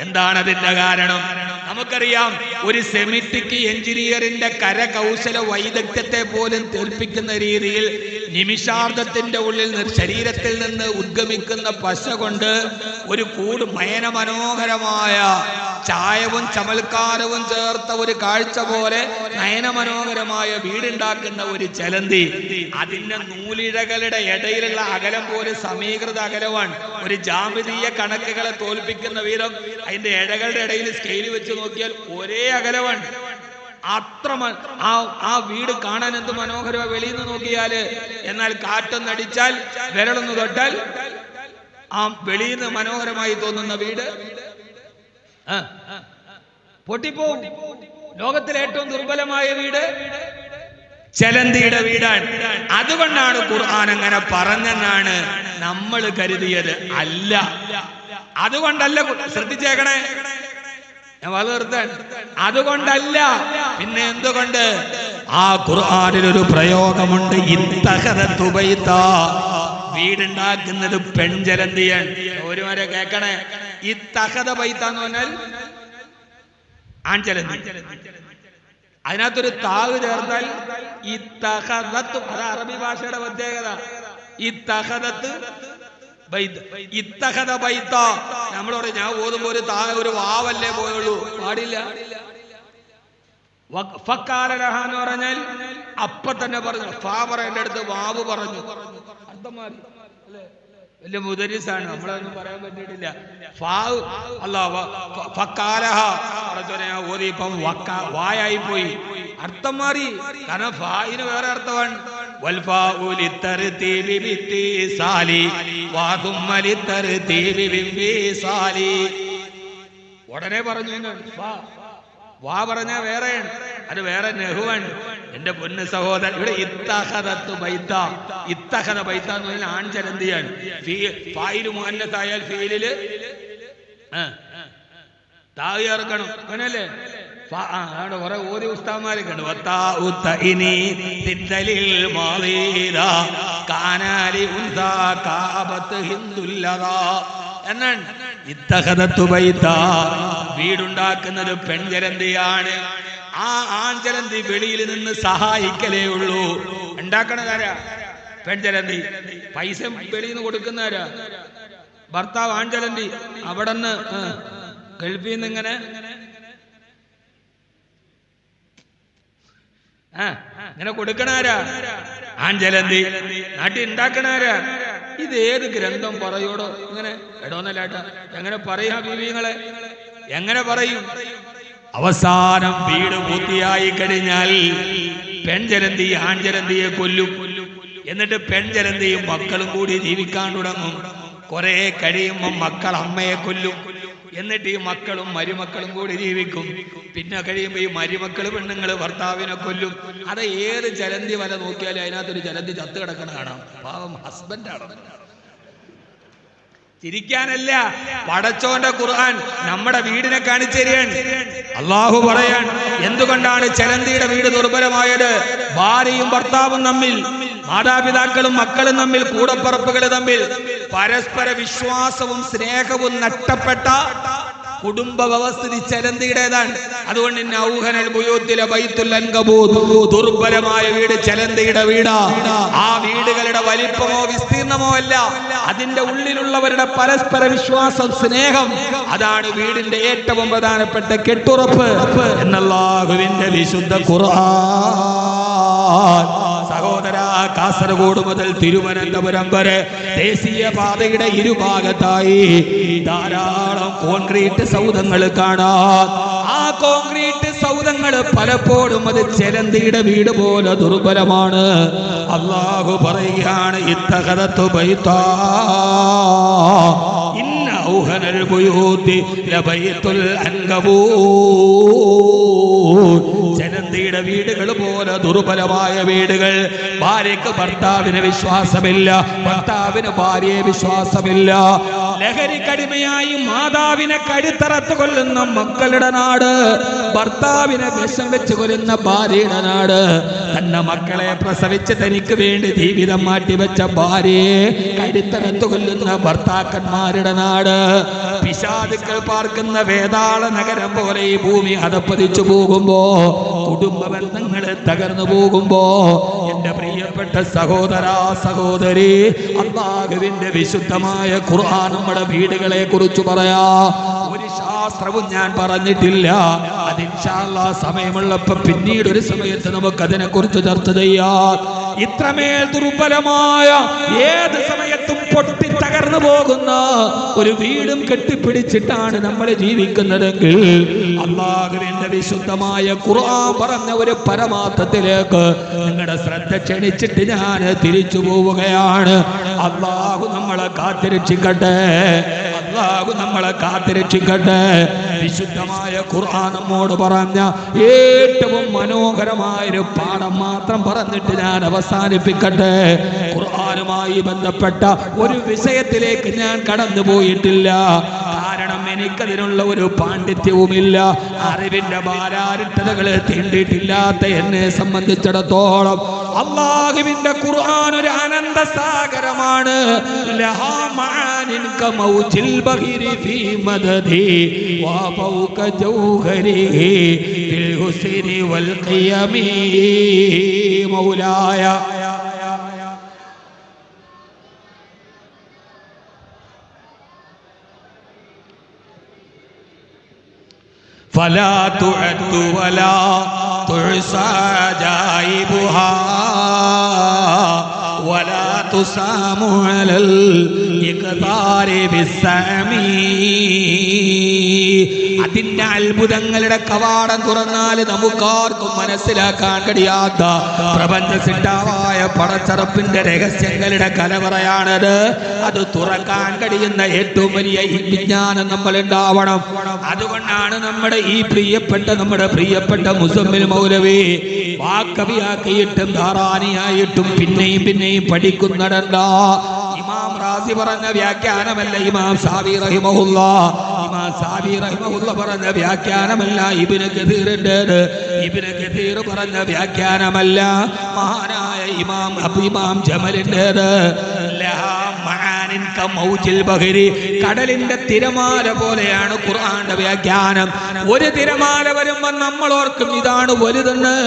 എന്താണ് അതിന്റെ കാരണം? നമുക്കറിയാം, ഒരു സെമിറ്റിക് എഞ്ചിനീയറിന്റെ കരകൗശല വൈദഗ്ധ്യത്തെ പോലും തോൽപ്പിക്കുന്ന രീതിയിൽ നിമിഷാർദ്ധത്തിന്റെ ഉള്ളിൽ ശരീരത്തിൽ നിന്ന് ഉദ്ഗമിക്കുന്ന പശ കൊണ്ട് ഒരു കൂട് നയനമനോഹരമായ ചായവും ചമൽക്കാരവും ചേർത്ത ഒരു കാഴ്ച പോലെ നയനമനോഹരമായ വീടുണ്ടാക്കുന്ന ഒരു ചെലന്തി, അതിന്റെ നൂലിഴകളുടെ ഇടയിലുള്ള അകലം പോലും സമീകൃത അകലമാണ്. ഒരു ജാമിതീയ കണക്കുകളെ തോൽപ്പിക്കുന്ന വീതം അതിന്റെ ഇഴകളുടെ ഇടയിൽ സ്കെയിൽ വെച്ച് നോക്കിയാൽ ഒരേ അകലമാണ്. അത്ര ആ വീട് കാണാൻ എന്ത് മനോഹരമാണ് വെളിയിൽ നിന്ന് നോക്കിയാല്. എന്നാൽ കാറ്റൊന്നടിച്ചാൽ, വിരളൊന്ന് തൊട്ടാൽ ആ വെളിയിൽ നിന്ന് മനോഹരമായി തോന്നുന്ന വീട് പൊട്ടിപ്പോവും. ലോകത്തിലെ ഏറ്റവും ദുർബലമായ വീട് ചെലന്തിയുടെ വീടാണ്. അതുകൊണ്ടാണ് ഖുർആൻ അങ്ങനെ പറഞ്ഞെന്നാണ് നമ്മൾ കരുതിയത്. അല്ല, അതുകൊണ്ടല്ല. ശ്രദ്ധിച്ചേക്കണേ, ഞാൻ വളർത്താൻ. അതുകൊണ്ടല്ല. പിന്നെ എന്തുകൊണ്ട്? ആ ഖുർആനിൽ ഒരു പ്രയോഗമുണ്ട്, ഇത്തഖദതു ബൈതാ. വീടുണ്ടാക്കുന്നത് പെൺചലന്തിയാണ്. ഒരുവരെ കേൾക്കണേ, ഇത്തഖദ ബൈതാ എന്ന് പറഞ്ഞാൽ ആൺചലന്തി. അതിനകത്തൊരു താവ് ചേർത്താൽ ഇത്തഖദത്ത്. അത് അറബി ഭാഷയുടെ പ്രത്യേകത. ഇത്തഖദത്ത് ഇത്തഖദ ബൈത. നമ്മൾ പറയും, ഞാൻ ഓതുമ്പോ ഒരു വാവല്ലേ പോയുള്ളൂ, പാടില്ല. ഫക്കാലഹ എന്ന് പറഞ്ഞാൽ അപ്പ തന്നെ പറഞ്ഞു. ഫാ പറയേണ്ട അടുത്ത് വാവ് പറഞ്ഞു. അർത്ഥം മാറി. വലിയ മുദരിസാണ്, നമ്മളൊന്നും പറയാൻ പറ്റിയിട്ടില്ല. ഞാൻ ഓതി, ഇപ്പം വായായി പോയി, അർത്ഥം മാറി. കാരണം ഫായിന് വേറെ അർത്ഥമാണ്. ഉടനെ പറഞ്ഞു വാ പറഞ്ഞാ വേറെയാണ്, അത് വേറെ നെഹുവാണ്. എന്റെ പൊന്ന് സഹോദരൻ, ഇവിടെ ഇത്തഖദത്തു ബൈത. ഇത്തഖദ ബൈത എന്ന് പറഞ്ഞാൽ ആൺചലന്തിയാണ്. ഫായില് മുഅന്നത്തായാൽ ഫീലില് താ ചേർക്കണം, അങ്ങനല്ലേ? അവിടെ കുറെ ഓതി ഉസ്താദ്മാരൊക്കെ ഉണ്ട്. എന്നാണ് ഇത്തഖദത്തു ബൈത. വീടുണ്ടാക്കുന്നത് പെൺചലന്തിയാണ്. ആ ആൺചലന്തി വെളിയിൽ നിന്ന് സഹായിക്കലേ ഉള്ളൂ. ഉണ്ടാക്കണതാരാ? പെൺചലന്തി. പൈസ വെളിയിൽ നിന്ന് കൊടുക്കുന്നവരാ? ഭർത്താവ് ആൺചലന്തി. അവിടെ നിന്ന് ഗൾഫിൽ നിന്ന് ഇങ്ങനെ ഇങ്ങനെ കൊടുക്കണാരാ? ആൺചലന്തി. നാട്ടിൽ ഉണ്ടാക്കണാരാ? ഇത് ഏത് ഗ്രന്ഥം പറയൂടോ? ഇങ്ങനെ എടോന്നല്ലാട്ട എങ്ങനെ പറയാ ബീവിങ്ങളെ? എങ്ങനെ പറയും? അവസാനം വീട് പൂർത്തിയായി കഴിഞ്ഞാൽ പെൺചലന്തി ആൺചലന്തിയെ കൊല്ലും. എന്നിട്ട് പെൺചരന്തിയും മക്കളും കൂടി ജീവിക്കാൻ തുടങ്ങും. കുറെ കഴിയുമ്പോൾ മക്കൾ അമ്മയെ കൊല്ലും. എന്നിട്ട് ഈ മക്കളും മരുമക്കളും കൂടി ജീവിക്കും. പിന്നെ കഴിയുമ്പോൾ ഈ മരുമക്കൾ പെണ്ണുങ്ങൾ ഭർത്താവിനെ കൊല്ലും. അത് ഏത് ചരന്തി വല നോക്കിയാലും അതിനകത്തൊരു ചരന്തി ചത്ത് കിടക്കണ കാണാം. പാവം ഹസ്ബൻഡാണ്. ചിരിക്കാനല്ല, പടച്ചോന്റെ ഖുർആൻ നമ്മുടെ വീടിനെ കാണിച്ചു തരികയാണ്. അള്ളാഹു പറയാൻ, എന്തുകൊണ്ടാണ് ചരന്തിയുടെ വീട് ദുർബലമായത്? ഭാര്യയും ഭർത്താവും തമ്മിൽ, മാതാപിതാക്കളും മക്കളും തമ്മിൽ, കൂടപ്പറപ്പുകൾ തമ്മിൽ പരസ്പര വിശ്വാസവും സ്നേഹവും നഷ്ടപ്പെട്ട കുടുംബ വ്യവസ്ഥിതി ചലന്തിയുടേതാണ്. അതുകൊണ്ട് ദുർബലമായ വീട് ചലന്തിയുടെ വീടാ. ആ വീടുകളുടെ വലിപ്പമോ വിസ്തീർണമോ അല്ല, അതിന്റെ ഉള്ളിലുള്ളവരുടെ പരസ്പര വിശ്വാസം, സ്നേഹം, അതാണ് വീടിന്റെ ഏറ്റവും പ്രധാനപ്പെട്ട കെട്ടുറപ്പ് എന്നല്ലാഹുവിന്റെ വിശുദ്ധ ഖുർആൻ. സഹോദര, കാസർഗോഡ് മുതൽ തിരുവനന്തപുരം വരെ ദേശീയ പാതയുടെ ഇരുഭാഗത്തായി ധാരാളം കോൺക്രീറ്റ് സൗധങ്ങൾ കാണാം. ആ കോൺക്രീറ്റ് സൗധങ്ങൾ പലപ്പോഴും അത് ചലന്തിയുടെ വീട് പോലെ ദുർബലമാണ്. അല്ലാഹു പറയുകയാണ്, ഇത്തഖദതു ബൈതാ ഇന്ന ഔഹനൽ ബുയൂതി ലബൈതുൽ അൻകബൂത്. ചലന്തിയുടെ വീടുകൾ പോലെ ദുർബലമായ വീടുകൾ. ഭാര്യക്ക് ഭർത്താവിന് വിശ്വാസമില്ല, ഭർത്താവിന് ഭാര്യയെ വിശ്വാസമില്ല. ലഹരിക്കടിമയായി മാതാവിനെ കഴുത്തറത്ത് കൊല്ലുന്ന മക്കളുടെ നാട്, ഭർത്താവിനെ വിഷം വെച്ച് കൊല്ലുന്ന ഭാര്യയുടെ നാട്, തന്റെ മക്കളെ പ്രസവിച്ച് തനിക്ക് വേണ്ടി ജീവിതം മാറ്റിവെച്ച ഭാര്യയെ കഴുത്തറത്ത് കൊല്ലുന്ന ഭർത്താക്കന്മാരുടെ നാട്, പിശാചുക്കൾ പാർക്കുന്ന വേതാള നഗരം പോലെ ഈ ഭൂമി അതപ്പതിച്ചു പോകുമ്പോ, കുടുംബ ബന്ധങ്ങൾ തകർന്നു പോകുമ്പോ, എന്റെ പ്രിയപ്പെട്ട സഹോദര സഹോദരി, അല്ലാഹുവിന്റെ വിശുദ്ധമായ ഖുർആൻ നമ്മുടെ വീടുകളെ കുറിച്ച് പറയാ. ഒരു ശാസ്ത്രവും ഞാൻ പറഞ്ഞിട്ടില്ല. അത് ഇൻഷാ അല്ലാഹ് സമയമുള്ളപ്പോ പിന്നീട് ഒരു സമയത്ത് നമുക്ക് അതിനെ കുറിച്ച് ചർച്ച ചെയ്യാം. ഇത്രമേൽ ദുർബലമായ, ഏത് സമയത്തും പൊട്ടി തകർന്നു പോകുന്ന ഒരു വീടും കെട്ടിപ്പിടിച്ചിട്ടാണ് നമ്മൾ ജീവിക്കുന്നതെങ്കിൽ, അല്ലാഹുവിന്റെ വിശുദ്ധമായ ഖുർആൻ പറഞ്ഞ ഒരു പരമാർത്ഥത്തിലേക്ക് നിങ്ങളുടെ ശ്രദ്ധ ക്ഷണിച്ചിട്ട് ഞാൻ തിരിച്ചു പോവുകയാണ്. അല്ലാഹു നമ്മളെ കാത്തിരക്ഷിക്കട്ടെ, അല്ലാഹു നമ്മളെ കാത്തിരക്ഷിക്കട്ടെ. വിശുദ്ധമായ ഖുർആൻ നമ്മോട് പറഞ്ഞ ഏറ്റവും മനോഹരമായൊരു പാഠം മാത്രം പറഞ്ഞിട്ട് ഞാൻ അവസാനിപ്പിക്കട്ടെ. ഖുർആനുമായി ബന്ധപ്പെട്ട ഒരു വിഷയത്തിലേക്ക് ഞാൻ കടന്നു പോയിട്ടില്ല. കാരണം എനിക്കതിനുള്ള ഒരു പാണ്ഡിത്യവുമില്ല. അറിവിന്റെ ഭാരാരിട്ടതകളെ തീണ്ടിയിട്ടില്ലാത്ത എന്നെ സംബന്ധിച്ചിടത്തോളം അല്ലാഹുവിന്റെ ഖുർആൻ ഒരു അനന്ത സാഗരമാണ്. ലഹാ മആനിൻ കമൗജിൽ ബഹിരി ഫീ മദദി വ ഫൗക ജൗഹരിഹി ബിൽ ഹുസ്നി വൽ ഖിയമി. മൗലായ فلا تعد ولا تحصى عجائبها ولا تسام على الإقدار بالسام. അതിന്റെ അത്ഭുതങ്ങളുടെ കവാടം തുറന്നാൽ നമുക്കാർക്കും മനസ്സിലാക്കാൻ കഴിയാത്ത പ്രപഞ്ച സിദ്ധാവായ പടച്ചറപ്പിന്റെ രഹസ്യങ്ങളുടെ കലവറയാണത്. അത് തുറക്കാൻ കഴിയുന്ന ഏറ്റവും വലിയ വിജ്ഞാനം നമ്മൾ ഉണ്ടാവണം. അതുകൊണ്ടാണ് നമ്മുടെ പ്രിയപ്പെട്ട മുസമ്മിൽ മൗലവി വാക്കവിയാക്കിയിട്ടും ധാരാനിയായിട്ടും പിന്നെയും പഠിക്കുന്നുണ്ടല്ല. ഇമാം റാസി പറഞ്ഞ വ്യാഖ്യാനമല്ല ഇമാം സാബി റഹിമഹുല്ലാഹ്. ഇമാം സാബി റഹിമഹുല്ലാഹ് പറഞ്ഞ വ്യാഖ്യാനമല്ല ഇബ്നു കസീറിൻ്റെത്. ഇബ്നു കസീർ പറഞ്ഞ വ്യാഖ്യാനമല്ല മഹാനായ ഇമാം ജമലിൻ്റെത്. ലഹാ മആനിൻ കമൗജിൽ ബഹരി. കടലിന്റെ തിരമാല പോലെയാണ് ഖുർആന്റെ വ്യാഖ്യാനം. ഒരു തിരമാല വരുമ്പോൾ നമ്മൾ ഓർക്കും ഇതാണ് വലുതെന്ന്.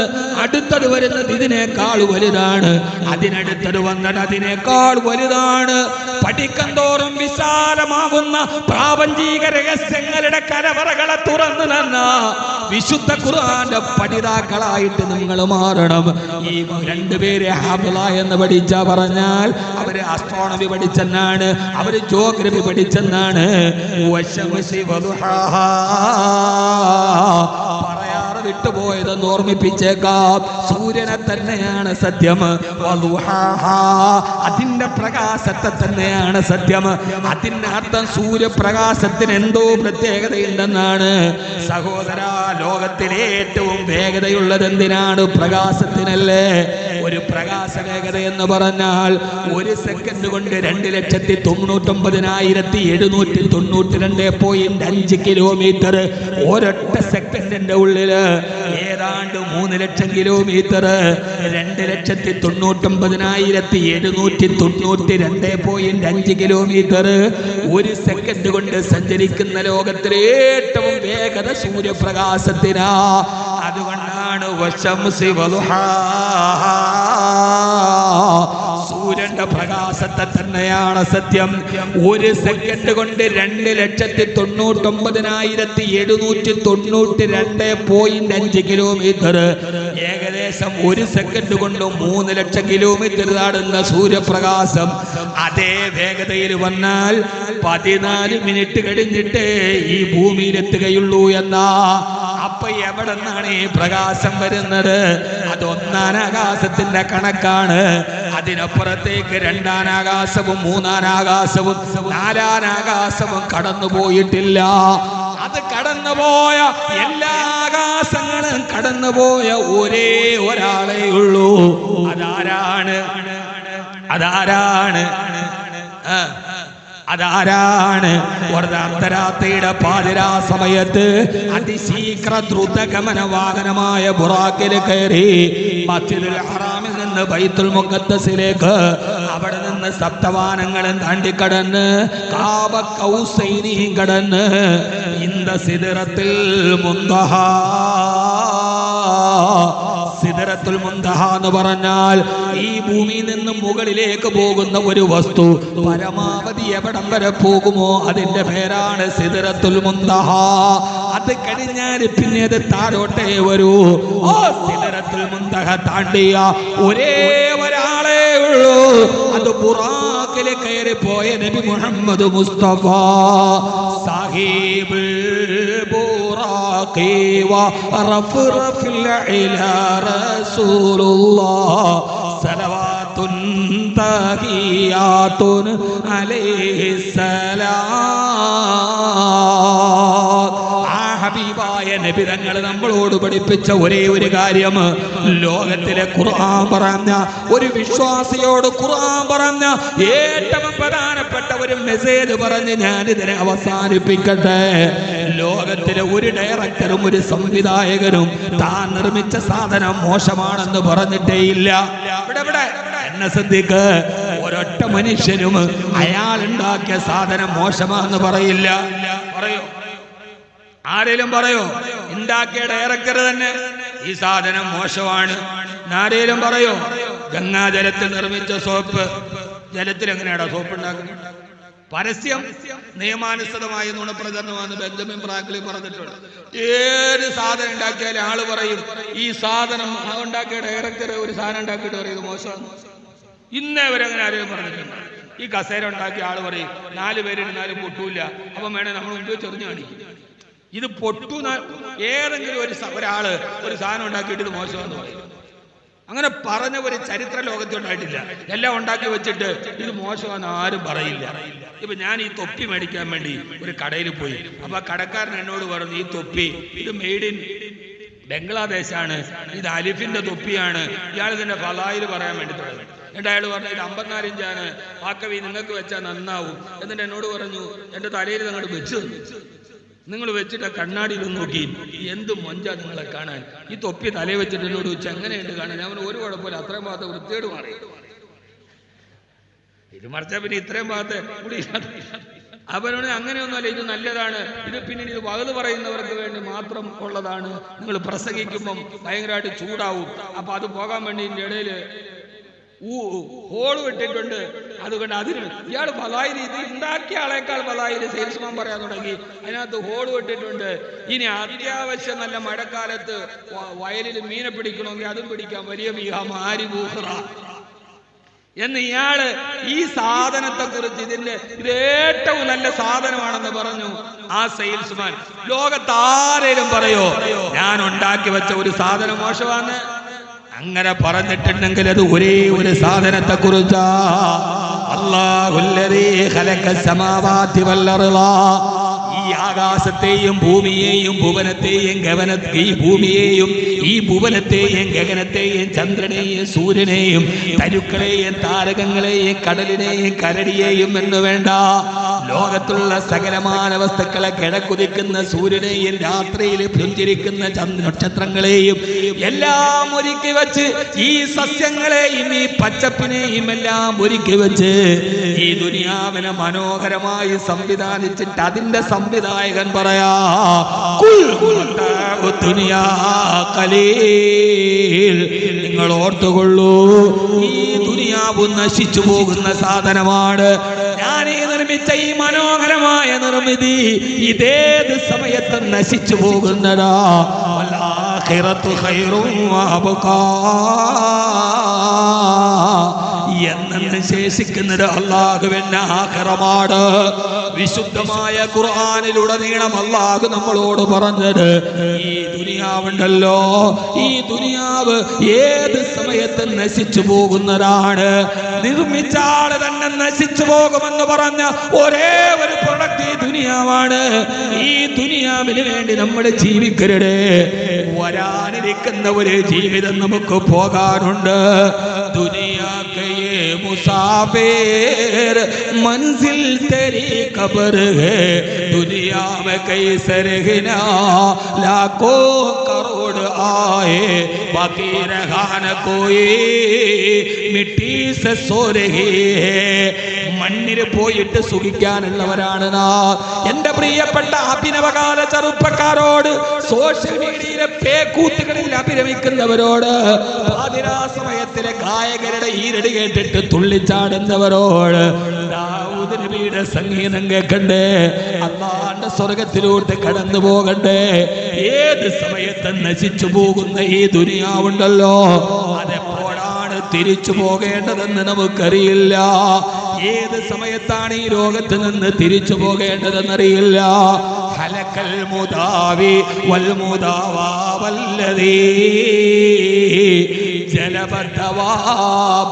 അടുത്തത് വരുന്നത് ഇതിനേക്കാൾ വലുതാണ്. അതിനടുത്തത് വന്നത് അതിനേക്കാൾ വലുതാണ്. പഠിക്കും തോറും വിശാലമാകുന്ന പ്രാപഞ്ചിക രഹസ്യങ്ങളുടെ കലവറകളെ തുറന്നു തന്ന വിശുദ്ധ ഖുർആന്റെ പഠിതാക്കളായിട്ട് നിങ്ങൾ മാറണം. ഈ രണ്ടുപേരെ ഹാഫിള എന്ന് പഠിച്ച പറഞ്ഞാൽ അവര് ആസ്ട്രോണമി പഠിച്ചെന്നാണ്, അവര് ജോഗ്രഫി പഠിച്ചെന്നാണ്. പറയാറ് വിട്ടുപോയതെന്ന് ഓർമ്മിപ്പിച്ചേക്കാം. സൂര്യനെ തന്നെയാണ് സത്യം, അതിന്റെ പ്രകാശത്തെ തന്നെയാണ് സത്യം. അതിന്റെ അർത്ഥം സൂര്യപ്രകാശത്തിന് എന്തോ പ്രത്യേകതയുണ്ടെന്നാണ്. സഹോദര, ലോകത്തിലെ ഏറ്റവും വേഗതയുള്ളത് എന്തിനാണ്? പ്രകാശത്തിനല്ലേ. ഒരു പ്രകാശ വേഗത എന്ന് പറഞ്ഞാൽ 1 സെക്കൻഡ് കൊണ്ട് 2,99,792.5 കിലോമീറ്റർ ഒരൊറ്റ സെക്കൻഡിന്റെ ഉള്ളില് ഏതാണ്ട് 3 ലക്ഷം കിലോമീറ്റർ, 2,99,792.5 കിലോമീറ്റർ 1 സെക്കൻഡ് കൊണ്ട് സഞ്ചരിക്കുന്ന ലോകത്തിലെ ഏറ്റവും വേഗത സൂര്യപ്രകാശത്തിനാ. അതുകൊണ്ടാണ് വശംസി വളുഹാ, സൂര്യന്റെ പ്രകാശത്തെ തന്നെയാണ് സത്യം. 1 സെക്കൻഡ് കൊണ്ട് 2,99,792.5 കിലോമീറ്റർ, ഏകദേശം 1 സെക്കൻഡ് കൊണ്ട് 3 ലക്ഷം കിലോമീറ്റർ താടുന്ന സൂര്യപ്രകാശം അതേ വേഗതയിൽ വന്നാൽ 14 മിനിറ്റ് കഴിഞ്ഞിട്ടേ ഈ ഭൂമിയിലെത്തുകയുള്ളൂ എന്നാ. അപ്പൊ എവിടെ നിന്നാണ് ഈ പ്രകാശം വരുന്നത്? അത് 1-ാം ആകാശത്തിന്റെ കണക്കാണ്. അതിനപ്പുറത്തേക്ക് 2-ാം ആകാശവും 3-ാം ആകാശവും 4-ാം ആകാശവും കടന്നുപോയിട്ടില്ല. അത് കടന്നുപോയ എല്ലാ ആകാശങ്ങളും കടന്നുപോയ ഒരേ ഒരാളേ ഉള്ളൂ. അതാരാണ്? അർദ്ധരാത്രിയുടെ പാതിരാ സമയത്ത് അതിശീഘ്ര ദ്രുതഗമന വാഹനമായ ബുറാക്കിൽ കയറി മസ്ജിദുൽ ഹറാമിൽ നിന്ന് ബൈത്തുൽ മുഖദ്ദസിലേക്ക്, അവിടെ നിന്ന് സപ്തവാനങ്ങളും താണ്ടിക്കടന്ന് കാബ കൗസൈനിയും കടന്ന് ഇന്ദ സിദ്റത്തുൽ മുന്തഹ. സിദ്റത്തുൽ മുന്തഹ എന്ന് പറഞ്ഞാൽ ഈ ഭൂമിയിൽ നിന്നും മുകളിലേക്ക് പോകുന്ന ഒരു വസ്തു പരമാവധി എവിടം വരെ പോകുമോ അതിന്റെ പേരാണ് സിദ്റത്തുൽ മുന്തഹ. അത് കഴിഞ്ഞാൽ പിന്നെ അത് താഴോട്ടേ വരൂ. ഓ സിദ്റത്തുൽ മുന്തഹ താണ്ടിയ ഒരേ ഒരാളേ ഉള്ളൂ. അത് ബുറാക്കിൽ കയറി പോയ നബി മുഹമ്മദ് മുസ്തഫ സാഹിബ് ബുറാഖി വ റഫ്റഫിൽ ഇലാ റസൂലുള്ളാഹ് സലവാത്തുൻ തഹിയാത്തുൻ അലൈഹിസ്സലാം. ഹബീബായ നബി തങ്ങൾ നമ്മളോട് പഠിപ്പിച്ച ഒരേ ഒരു കാര്യം, ലോകത്തിലെ ഖുർആൻ പറഞ്ഞ ഒരു വിശ്വാസിയോട് ഖുർആൻ പറഞ്ഞ ഏറ്റവും പ്രധാനപ്പെട്ട ഒരു മെസ്സേജ് പറഞ്ഞ് ഞാനിതിനെ അവസാനിപ്പിക്കട്ടെ. ലോകത്തിലെ ഒരു ഡയറക്ടറും ഒരു സംവിധായകനും താൻ നിർമ്മിച്ച സാധനം മോശമാണെന്ന് പറഞ്ഞിട്ടേ ഇല്ല. ഇവിടെ എന്നെ ശ്രദ്ധിക്ക്, ഒരൊറ്റ മനുഷ്യനും അയാൾ ഉണ്ടാക്കിയ സാധനം മോശമാണെന്ന് പറയില്ല. പറയോ? ആരേലും പറയോ? ഉണ്ടാക്കിയ ഡയറക്ടർ തന്നെ ഈ സാധനം മോശമാണ്. ആരേലും പറയോ? ഗംഗാജലത്തിൽ നിർമ്മിച്ച സോപ്പ്, ജലത്തിൽ എങ്ങനെയാണോ സോപ്പ് ഉണ്ടാക്കുന്നത്? പരസ്യം നിയമാനുസൃതമായ നുണപ്രചരണമാണ് ബെഞ്ചമിൻ ഫ്രാങ്ക്ലിൻ പറഞ്ഞിട്ടുണ്ട്. ഏത് സാധനം ഉണ്ടാക്കിയാലും ആള് പറയും ഈ സാധനം ഉണ്ടാക്കിയ ഡയറക്ടർ ഒരു സാധനം ഉണ്ടാക്കിയിട്ട് പറയും മോശമാണ്. ഇന്നേ വരെ അങ്ങനെ ആരെയും പറഞ്ഞിട്ടുണ്ട്. ഈ കസേര ഉണ്ടാക്കിയ ആള് പറയും 4 പേരിരുന്നാലും പൊട്ടൂല, അപ്പം വേണേ നമ്മൾ മുമ്പ് ചെറിഞ്ഞു കാണിക്കും. ഇത് പൊട്ടു. ഏതെങ്കിലും ഒരാള് ഒരു സാധനം ഉണ്ടാക്കിയിട്ട് ഇത് മോശമെന്ന് പറയും. അങ്ങനെ പറഞ്ഞ ഒരു ചരിത്ര ലോകത്തുണ്ടായിട്ടില്ല. എല്ലാം ഉണ്ടാക്കി വെച്ചിട്ട് ഇത് മോശമെന്ന് ആരും പറയില്ല. ഇപ്പൊ ഞാൻ ഈ തൊപ്പി മേടിക്കാൻ വേണ്ടി ഒരു കടയിൽ പോയി. അപ്പൊ കടക്കാരൻ എന്നോട് പറഞ്ഞു, ഈ തൊപ്പി ഇത് മെയ്ഡ് ഇൻ ബംഗ്ലാദേശാണ്, ഇത് അലിഫിന്റെ തൊപ്പിയാണ്. ഇയാൾ ഇതിന്റെ ഫലായിൽ പറയാൻ വേണ്ടി തുടങ്ങി. എന്നിട്ട് അയാൾ പറഞ്ഞു ഇത് 54 ഇഞ്ചാണ്, വാക്കവി നിങ്ങൾക്ക് വെച്ചാൽ നന്നാവും. എന്നിട്ട് എന്നോട് പറഞ്ഞു എന്റെ തലയിൽ അങ്ങോട്ട് വെച്ചു. നിങ്ങൾ വെച്ചിട്ട് കണ്ണാടിയിൽ നോക്കി എന്ത് മൊഞ്ചാ നിങ്ങളെ കാണാൻ. ഈ തൊപ്പി തലയിൽ വെച്ചിട്ട് എന്നോട് വെച്ച് എങ്ങനെയുണ്ട് കാണാൻ? ഞാൻ ഒരു കുഴപ്പമില്ല, അത്രയും ഭാഗത്ത് വൃത്തിയോട് മാറി. ഇത് മറിച്ചാൽ പിന്നെ ഇത്രയും ഭാഗത്ത് കൂടി അവനോട് അങ്ങനെയൊന്നുമല്ല, ഇത് നല്ലതാണ്, ഇത് പിന്നെ ഇത് വകത് പറയുന്നവർക്ക് വേണ്ടി മാത്രം ഉള്ളതാണ്. നിങ്ങൾ പ്രസംഗിക്കുമ്പം ഭയങ്കരമായിട്ട് ചൂടാവും. അപ്പൊ അത് പോകാൻ വേണ്ടി ഇതിൻ്റെ ഇടയിൽ ഹോള് വിട്ടിട്ടുണ്ട്. അതുകൊണ്ട് അതിന് ഇയാൾ ബലായിൽ ഇത് ഉണ്ടാക്കിയ ആളേക്കാൾ ബലായിൽ സെയിൽസ്മാൻ പറയാൻ തുടങ്ങി. അതിനകത്ത് ഹോള് വിട്ടിട്ടുണ്ട്. ഇനി അത്യാവശ്യം നല്ല മഴക്കാലത്ത് വയലിൽ മീനെ പിടിക്കണമെങ്കിൽ അതും പിടിക്കാം. വലിയ ബീഹാം ആരി ബൂഹറ എന്ന് ഇയാള് ഈ സാധനത്തെ കുറിച്ച് ഇത് ഏറ്റവും നല്ല സാധനമാണെന്ന് പറഞ്ഞു. ആ സെയിൽസ്മാൻ ലോകത്താരേലും പറയോ ഞാൻ ഉണ്ടാക്കി വെച്ച ഒരു സാധനം മോശമാണ്? അങ്ങനെ പറഞ്ഞിട്ടുണ്ടെങ്കിൽ അത് ഒരേ ഒരു സാധനത്തെ കുറിച്ചാ. അല്ലാഹുല്ലദീ ഖലഖസ് സമാവാതി വൽ അർള, ഈ ആകാശത്തെയും ഭൂമിയെയും ഭുവനത്തെയും ഈ ഭൂമിയെയും ഈ ഭുവനത്തെയും ഗഗനത്തെയും ചന്ദ്രനെയും സൂര്യനെയും തരുക്കളെയും താരകങ്ങളെയും കടലിനെയും കരടിയെയും എന്ന് വേണ്ട, ലോകത്തുള്ള സകലമാന വസ്തുക്കളെ കിഴക്കുതിക്കുന്ന സൂര്യനെയും രാത്രിയിൽ പുഞ്ചിരിക്കുന്ന നക്ഷത്രങ്ങളെയും എല്ലാം ഒരുക്കി വെച്ച്, ഈ സസ്യങ്ങളെയും ഈ പച്ചപ്പിനെയും എല്ലാം ഒരുക്കി വെച്ച് ഈ ദുനിയാവിനെ മനോഹരമായി സംവിധാനിച്ചിട്ട് അതിന്റെ സംവിധായകൻ പറയാ നിങ്ങൾ ഓർത്തുകൊള്ളൂ, ഈ ദുനിയാവ് നശിച്ചു പോകുന്ന സാധനമാണ്. ഞാൻ നിർമ്മിച്ച ഈ മനോഹരമായ നിർമ്മിതി ഇതേത് സമയത്ത് നശിച്ചു പോകുന്നതാ. വൽ-ആഖിറതു ഖൈറുൻ വഅബ്ഖാ, എന്നു ശേഷിക്കുന്നത് അല്ലാഹുവിന്റെ ആഖിറമാണ്. വിശുദ്ധമായ ഖുർആനിലുടനീളം അല്ലാഹു നമ്മളോട് പറഞ്ഞത് ഈ ദുനിയാവുണ്ടല്ലോ, ഈ ദുനിയാവ് ഏത് സമയത്ത് നശിച്ചു പോകുന്നതാണ്. നിർമ്മിച്ച ആള് തന്നെ നശിച്ചു പോകുമെന്ന് പറഞ്ഞ ഒരേ ഒരു പ്രൊഡക്റ്റ് ഈ ദുനിയാവാണ്. ഈ ദുനിയാവിന് വേണ്ടി നമ്മൾ ജീവിക്കരുത്. വരാനിരിക്കുന്ന ഒരു ജീവിതം നമുക്ക് പോകാനുണ്ട്. ദുനിയാക്കേ മുസാഫിർ मंजिल तेरी कब्र है, दुनिया में कैसे रहना लाखों करोड़ आए, बाकी रहा न कोई मिट्टी से सो रही है. മണ്ണിൽ പോയിട്ട് സുഖിക്കാനുള്ളവരാണ് നാം. എന്റെ പ്രിയപ്പെട്ട അഭിനവകാല ചെറുപ്പക്കാരോട്, സോഷ്യൽ മീഡിയയിലെ പേക്കൂത്തുകളിൽ അഭിരമിക്കുന്നവരോട്, പാതിരാ സമയത്തിലെ ഗായകരുടെ ഈരടി കേട്ടിട്ട് തുള്ളിച്ചാടുന്നവരോട്, ദാവൂദ് നബിയുടെ സംഗീതം കേൾക്കണ്ടേ, അല്ലാഹുവിന്റെ സ്വർഗത്തിലൂടെ കടന്നു പോകണ്ടേ. ഏത് സമയത്ത് നശിച്ചു പോകുന്ന ഈ ദുനിയാവുണ്ടല്ലോ, അതെപ്പോഴാണ് തിരിച്ചു പോകേണ്ടതെന്ന് നമുക്കറിയില്ല. ഏത് സമയത്താണ് ഈ ലോകത്ത് നിന്ന് തിരിച്ചു പോകേണ്ടതെന്നറിയില്ല. ഹലക്കൽ മുദാവി വൽ മുദാവാ വല്ലദീ ജലബദവാ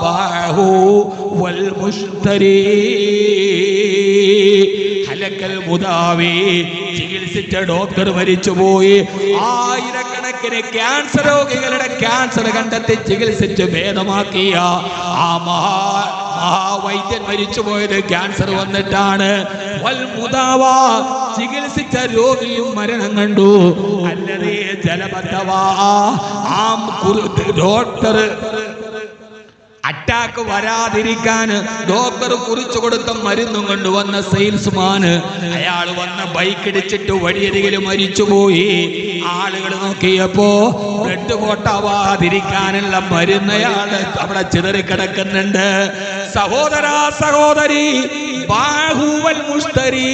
ബാഹു വൽ മുശ്തരി. ഹലക്കൽ മുദാവി, ചികിത്സിച്ച ഡോക്ടർ മരിച്ചുപോയി. ആയിരക്കണക്കിന് ക്യാൻസർ രോഗികളുടെ ക്യാൻസർ കണ്ടെത്തി ചികിത്സിച്ച് ഭേദമാക്കിയ ആ മഹാവൈദ്യൻ മരിച്ചുപോയത് ക്യാൻസർ വന്നിട്ടാണ്. വൽ മുദാവാ, ചികിത്സിച്ച രോഗിയും മരണം കണ്ടു. അല്ലതേ ജലബദ്ധവാ, ആ ഡോക്ടർ അറ്റാക്ക് വരാതിരിക്കാൻ ഡോക്ടർ കുറിച്ചു കൊടുത്ത മരുന്നും കൊണ്ടുവന്ന സെയിൽസ്മാന്, അയാൾ വന്ന ബൈക്ക് ഇടിച്ചിട്ട് വഴിയരികിൽ മരിച്ചുപോയി. ആളുകൾ നോക്കിയപ്പോ ബ്ലഡ് കോട്ടാവാതിരിക്കാനുള്ള മരുന്ന് അയാൾ അവിടെ ചിതറിക്കിടക്കുന്നുണ്ട്. സഹോദരാ സഹോദരി, ബാഹുവൽ മുസ്തരി,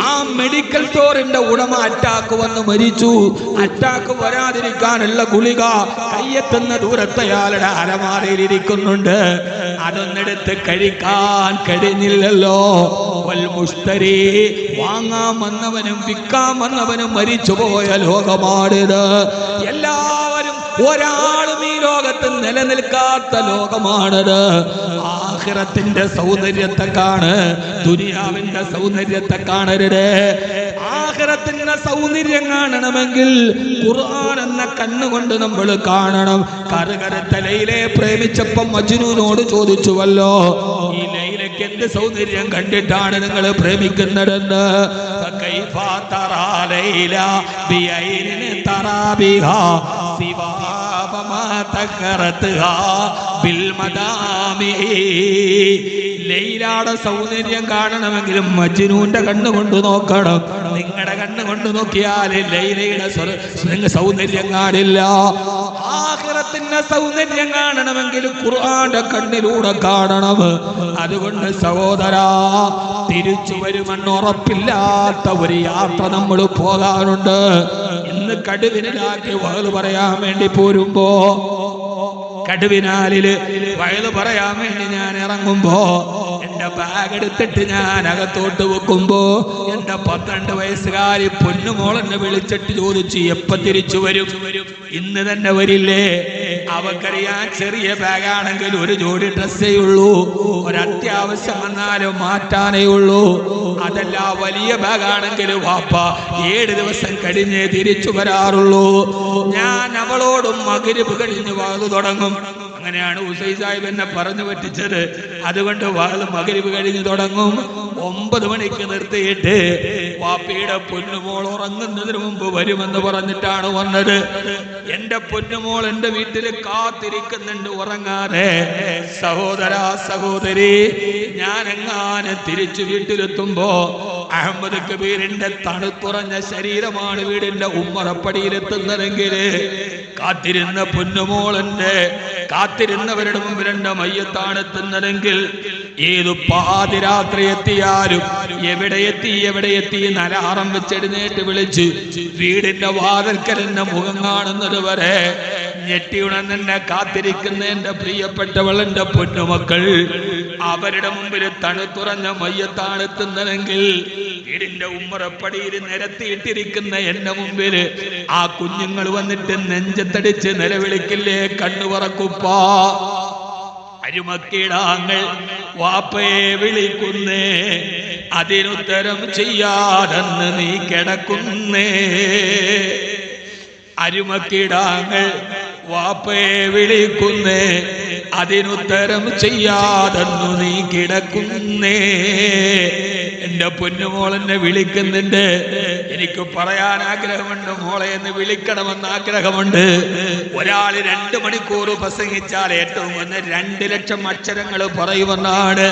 ആ മെഡിക്കൽ സ്റ്റോറിന്റെ ഉടമ അറ്റാക്ക് വന്ന് മരിച്ചു. അറ്റാക്ക് വരാതിരിക്കാനുള്ള ഗുളിക കയ്യെത്തുന്ന ദൂരത്ത് അയാളുടെ അലമാരയിലിരിക്കുന്നുണ്ട്. അതൊന്നെടുത്ത് കഴിക്കാൻ കഴിഞ്ഞില്ലല്ലോ. വൽ മുസ്തരി, വാങ്ങാൻ വന്നവനും വിൽക്കാൻ വന്നവനും മരിച്ചുപോയ ലോകമാണിത്. എല്ലാവരും, ഒരാളും ഈ ലോകത്ത് നിലനിൽക്കാത്ത ലോകമാണത്. ആഖിറത്തിന്റെ സൗന്ദര്യത്തെ കാണ്, ദുനിയാവിന്റെ സൗന്ദര്യത്തെ കാണരുത്. ആഖിറത്തിന്റെ സൗന്ദര്യം കാണണമെങ്കിൽ ഖുർആൻ എന്ന കണ്ണുകൊണ്ട് നമ്മൾ കാണണം. കറുകറുത്ത ലൈലയെ പ്രേമിച്ചപ്പം മജ്നൂനോട് ചോദിച്ചുവല്ലോ, ഈ ലൈലയ്ക്ക് എന്ത് സൗന്ദര്യം കണ്ടിട്ടാണ് നിങ്ങൾ പ്രേമിക്കുന്നതെന്ന്. കൈഫാ തറാ ലൈല ബിഐനിൻ തറാ ബിഹാ സിവാ വമാ തഖറത്ഹാ ബിൽ മദാമി. ലൈലയുടെ സൗന്ദര്യം കാണണമെങ്കിലും മജ്നൂന്റെ കണ്ണുകൊണ്ട് നോക്കണം. നിങ്ങളുടെ കണ്ണുകൊണ്ട് നോക്കിയാൽ ലൈലയുടെ സൗന്ദര്യം കാണില്ല. ആഖിറത്തിന്റെ സൗന്ദര്യം കാണണമെങ്കിൽ ഖുർആന്റെ കണ്ണിലൂടെ കാണണം. അതുകൊണ്ട് സഹോദരാ, തിരിച്ചു വരുമെന്ന് ഉറപ്പില്ലാത്ത ഒരു യാത്ര നമ്മൾ പോകാനുണ്ട്. ഇന്ന് കടുവിനാക്കി വഹല് പറയാൻ വേണ്ടി പോരുമ്പോ കടുവിനാലില് വയത് പറയാൻ വേണ്ടി ഞാൻ ഇറങ്ങുമ്പോ എന്റെ ബാഗ് എടുത്തിട്ട് ഞാൻ അകത്തോട്ട് വെക്കുമ്പോ എന്റെ 12 വയസ്സുകാരി പൊന്നുമോളെന്നെ വിളിച്ചിട്ട് ചോദിച്ചു, എപ്പ തിരിച്ചു വരും? ഇന്ന് തന്നെ വരില്ലേ? അവക്കറിയാൻ ചെറിയ ബാഗാണെങ്കിൽ ഒരു ജോഡി ഡ്രസ്സേ ഉള്ളൂ, ഒരത്യാവശ്യം വന്നാലും മാറ്റാനേ ഉള്ളൂ. അതല്ല വലിയ ബാഗാണെങ്കിൽ വാപ്പ 7 ദിവസം കഴിഞ്ഞേ തിരിച്ചു വരാറുള്ളൂ. ഞാൻ അവളോടും മഗ്‌രിബ് കഴിഞ്ഞ് വാത് തുടങ്ങും. അങ്ങനെയാണ് ഉസൈ സാഹിബ് എന്നെ പറഞ്ഞു പറ്റിച്ചത്. അതുകൊണ്ട് വാത് മഗ്‌രിബ് കഴിഞ്ഞ് തുടങ്ങും. 9 മണിക്ക് നിർത്തിയിട്ട് വാപ്പയുടെ പൊന്നുമോൾ ഉറങ്ങുന്നതിന് മുമ്പ് വരുമെന്ന് പറഞ്ഞിട്ടാണ് വന്നത്. എന്റെ പൊന്നുമോൾ എന്റെ വീട്ടിൽ കാത്തിരിക്കുന്നുണ്ട് ഉറങ്ങാതെ. സഹോദര സഹോദരി, ഞാൻ എങ്ങാനും തിരിച്ചു വീട്ടിലെത്തുമ്പോ അഹമ്മദ് കബീറിന്റെ തണുത്തുറഞ്ഞ ശരീരമാണ് വീടിന്റെ ഉമ്മറപ്പടിയിലെത്തുന്നതെങ്കിൽ കാത്തിരുന്ന പൊന്നുമോളന്റെ കാത്തിരുന്നവരുടെ മുമ്പിൽ എന്റെ മയ്യത്താണ് എത്തുന്നതെങ്കിൽ ഏതു പാതിരാത്രി എത്തിയാലും എവിടെ എത്തി അലാറം വെച്ചെഴുന്നേറ്റ് വിളിച്ച് വീടിന്റെ വാതിൽക്കൽ എന്റെ മുഖം കാണുന്നത് വരെ ഞെട്ടിയുണർന്നെന്നെ കാത്തിരിക്കുന്ന എന്റെ പ്രിയപ്പെട്ടവൾ, എന്റെ പൊന്നുമക്കൾ, അവരുടെ മുമ്പിൽ തണുത്തുറഞ്ഞ മയ്യത്താണ് എത്തുന്നതെങ്കിൽ വീടിന്റെ ഉമ്മറപ്പടിയിൽ നിരത്തിയിട്ടിരിക്കുന്ന എന്റെ മുമ്പിൽ ആ കുഞ്ഞുങ്ങൾ വന്നിട്ട് നെഞ്ചത്തടിച്ച് നിലവിളിക്കില്ലേ, കണ്ണു പറക്കുപ്പാ. അരുമക്കിടാങ്ങൾ വാപ്പയെ വിളിക്കുന്നേ, അതിനുത്തരം ചെയ്യാതെന്ന് നീ കിടക്കുന്നേ. അരുമക്കിടാങ്ങൾ വാപ്പയെ വിളിക്കുന്നേ, അതിനുത്തരം ചെയ്യാതെന്നു നീ കിടക്കുന്നേ. എന്റെ പൊന്നുമോളെന്നെ വിളിക്കുന്നുണ്ട്. എനിക്ക് പറയാൻ ആഗ്രഹമുണ്ട്, മോളെ എന്ന് വിളിക്കണമെന്ന് ആഗ്രഹമുണ്ട്. ഒരാൾ 2 മണിക്കൂർ പ്രസംഗിച്ചാൽ ഏറ്റവും വന്ന് 2 ലക്ഷം അക്ഷരങ്ങൾ പറയുമെന്നാണ്.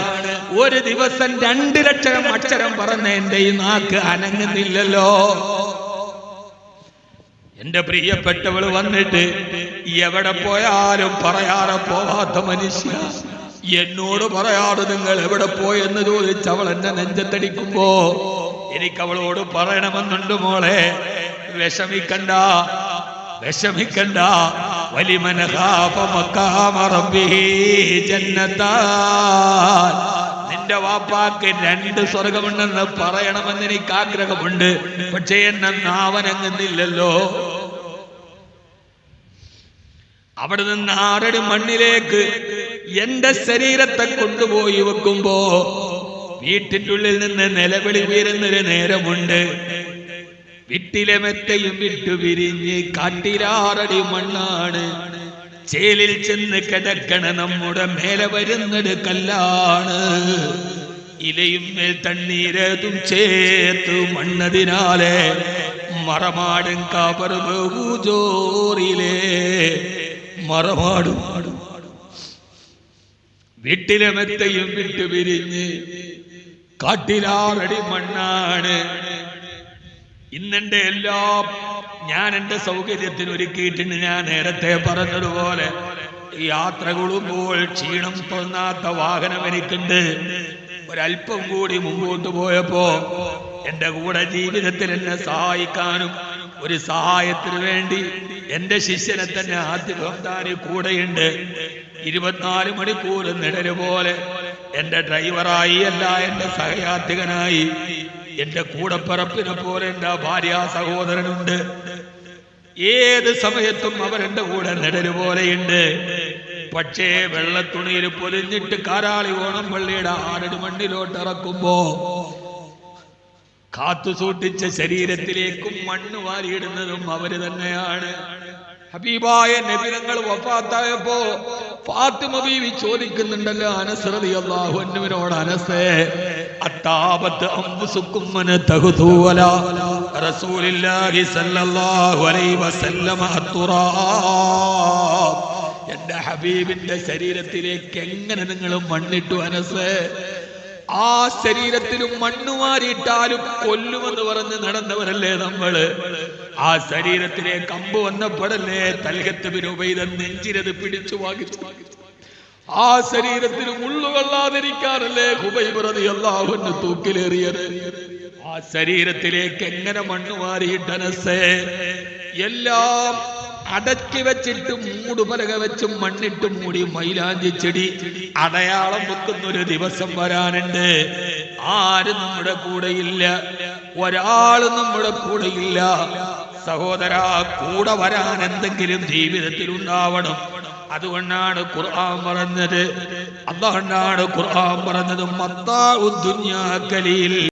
ഒരു ദിവസം 2 ലക്ഷം അക്ഷരം പറഞ്ഞ എന്റെ ഈ നാക്ക് അനങ്ങുന്നില്ലല്ലോ. എന്റെ പ്രിയപ്പെട്ടവള് വന്നിട്ട് എവിടെ പോയാലും പറയാതെ പോവാത്ത മനുഷ്യ എന്നോട് പറയാതെ നിങ്ങൾ എവിടെ പോയെന്ന് ചോദിച്ച് അവൾ എന്നെ നെഞ്ചത്തടിക്കുമ്പോ എനിക്ക് അവളോട് പറയണമെന്നുണ്ട്, മോളെ വിഷമിക്കണ്ട, വിഷമിക്കണ്ട. വലിമൻ ഖാഫ മഖാമ റബ്ബിഹി ജന്നതാൻ. നിന്റെ വാപ്പാക്ക് 2 സ്വർഗമുണ്ടെന്ന് പറയണമെന്ന് എനിക്ക് ആഗ്രഹമുണ്ട്. പക്ഷേ എന്നെ നാവനങ്ങുന്നില്ലല്ലോ. അവിടെ നിന്ന് 6 മണ്ണിലേക്ക് എന്റെ ശരീരത്തെ കൊണ്ടുപോയി വെക്കുമ്പോ വീട്ടിൻ്റെ ഉള്ളിൽ നിന്ന് നിലവിളി ഉയരുന്നൊരു നേരമുണ്ട്. വീട്ടിലെ മെത്തയും വിട്ടു വിരിഞ്ഞ് കാട്ടിലാറടി മണ്ണാണ്. ചേലിൽ ചെന്ന് കിടക്കണ നമ്മുടെ മേലെ വരുന്നത് കല്ലാണ്. ഇലയും മേൽ തണ്ണീരതും ചേർത്തു മണ്ണതിനാലെ മറമാടും കബർ ബഹുജോറിലെ മറമാടും. വീട്ടിലെ മെത്തയും വിട്ടു വിരിഞ്ഞ് കാട്ടിലാറടി മണ്ണാണ്. ഇന്നെന്റെ ഞാൻ എന്റെ സൗകര്യത്തിന് ഒരുക്കിയിട്ടുണ്ട്. ഞാൻ നേരത്തെ പറഞ്ഞതുപോലെ യാത്രകളുമ്പോൾ ക്ഷീണം തോന്നാത്ത വാഹനം എനിക്കുണ്ട്. ഒരല്പം കൂടി മുമ്പോട്ട് പോയപ്പോ എന്റെ കൂടെ ജീവിതത്തിൽ എന്നെ സഹായിക്കാനും ഒരു സഹായത്തിന് വേണ്ടി എന്റെ ശിഷ്യനെ തന്നെ ആദ്യ കൂടെയുണ്ട്. 24 മണിക്കൂർ നിഴല് പോലെ എന്റെ ഡ്രൈവറായി അല്ല, എന്റെ സഹയാത്രികനായി, എന്റെ കൂടപ്പിറപ്പിനെ പോലെ എന്റെ ഭാര്യ സഹോദരനുണ്ട്. ഏത് സമയത്തും അവരെന്റെ കൂടെ നിഴല് പോലെയുണ്ട്. പക്ഷേ വെള്ളത്തുണിയിൽ പൊതിഞ്ഞിട്ട് കാരാളി ഓണം പള്ളിയുടെ 6 മണ്ണിലോട്ട് ഇറക്കുമ്പോ കാത്തു സൂക്ഷിച്ച ശരീരത്തിലേക്കും മണ്ണ് വാരിയിടുന്നതും അവര് തന്നെയാണ്. ഹബീബായ നബി തങ്ങൾ വഫാത്തായപ്പോ ഫാത്തിമ ബീവി ചോദിക്കുന്നുണ്ടല്ലോ അനസ് റളിയല്ലാഹു അൻഹുവിനോട്, അനസേ അത്താബത്ത് അംഫുസുക്കും മന തഹ്തു വലാ റസൂലുള്ളാഹി സ്വല്ലല്ലാഹു അലൈഹി വസല്ലം അത്തുറാബ്. എന്റെ ഹബീബിന്റെ ശരീരത്തിലേക്ക് എങ്ങനെ നിങ്ങൾ മണ്ണിട്ടു അനസേ? ആ ശരീരത്തിലും മണ്ണുമാരിയിട്ടാലും കൊല്ലുമെന്ന് പറഞ്ഞ് നടന്നവരല്ലേ നമ്മള്. ആ ശരീരത്തിലേക്ക് അമ്പ് വന്നപ്പോഴല്ലേ തൽഹത്ത് ബിൻ ഉബൈദ നെഞ്ചിരത് പിടിച്ചു വാങ്ങിച്ചു. ആ ശരീരത്തിൽ ഉള്ളുകൊള്ളാതിരിക്കാറല്ലേ ഖുബൈബ് റളിയല്ലാഹു അൻഹു തൂക്കിലേറിയത്. ആ ശരീരത്തിലേക്ക് എങ്ങനെ മണ്ണുമാരിയിട്ട് അനസേ? എല്ലാം അടക്കി വെച്ചിട്ട് മൂടുപലക വെച്ച് മണ്ണിട്ട് മൂടി മൈലാഞ്ചി ചെടി അടയാളം വെക്കുന്ന ഒരു ദിവസം വരാനുണ്ട്. ആരും നമ്മുടെ കൂടെയില്ല, ഒരാളും നമ്മുടെ കൂടെയില്ല. സഹോദരാ, കൂടെ വരാൻ എന്തെങ്കിലും ജീവിതത്തിൽ ഉണ്ടാവണം. അതുകൊണ്ടാണ് ഖുർആൻ പറഞ്ഞത്, അതുകൊണ്ടാണ് ഖുർആൻ പറഞ്ഞത് മത്താഉ ദുനിയാ ഖലീൽ.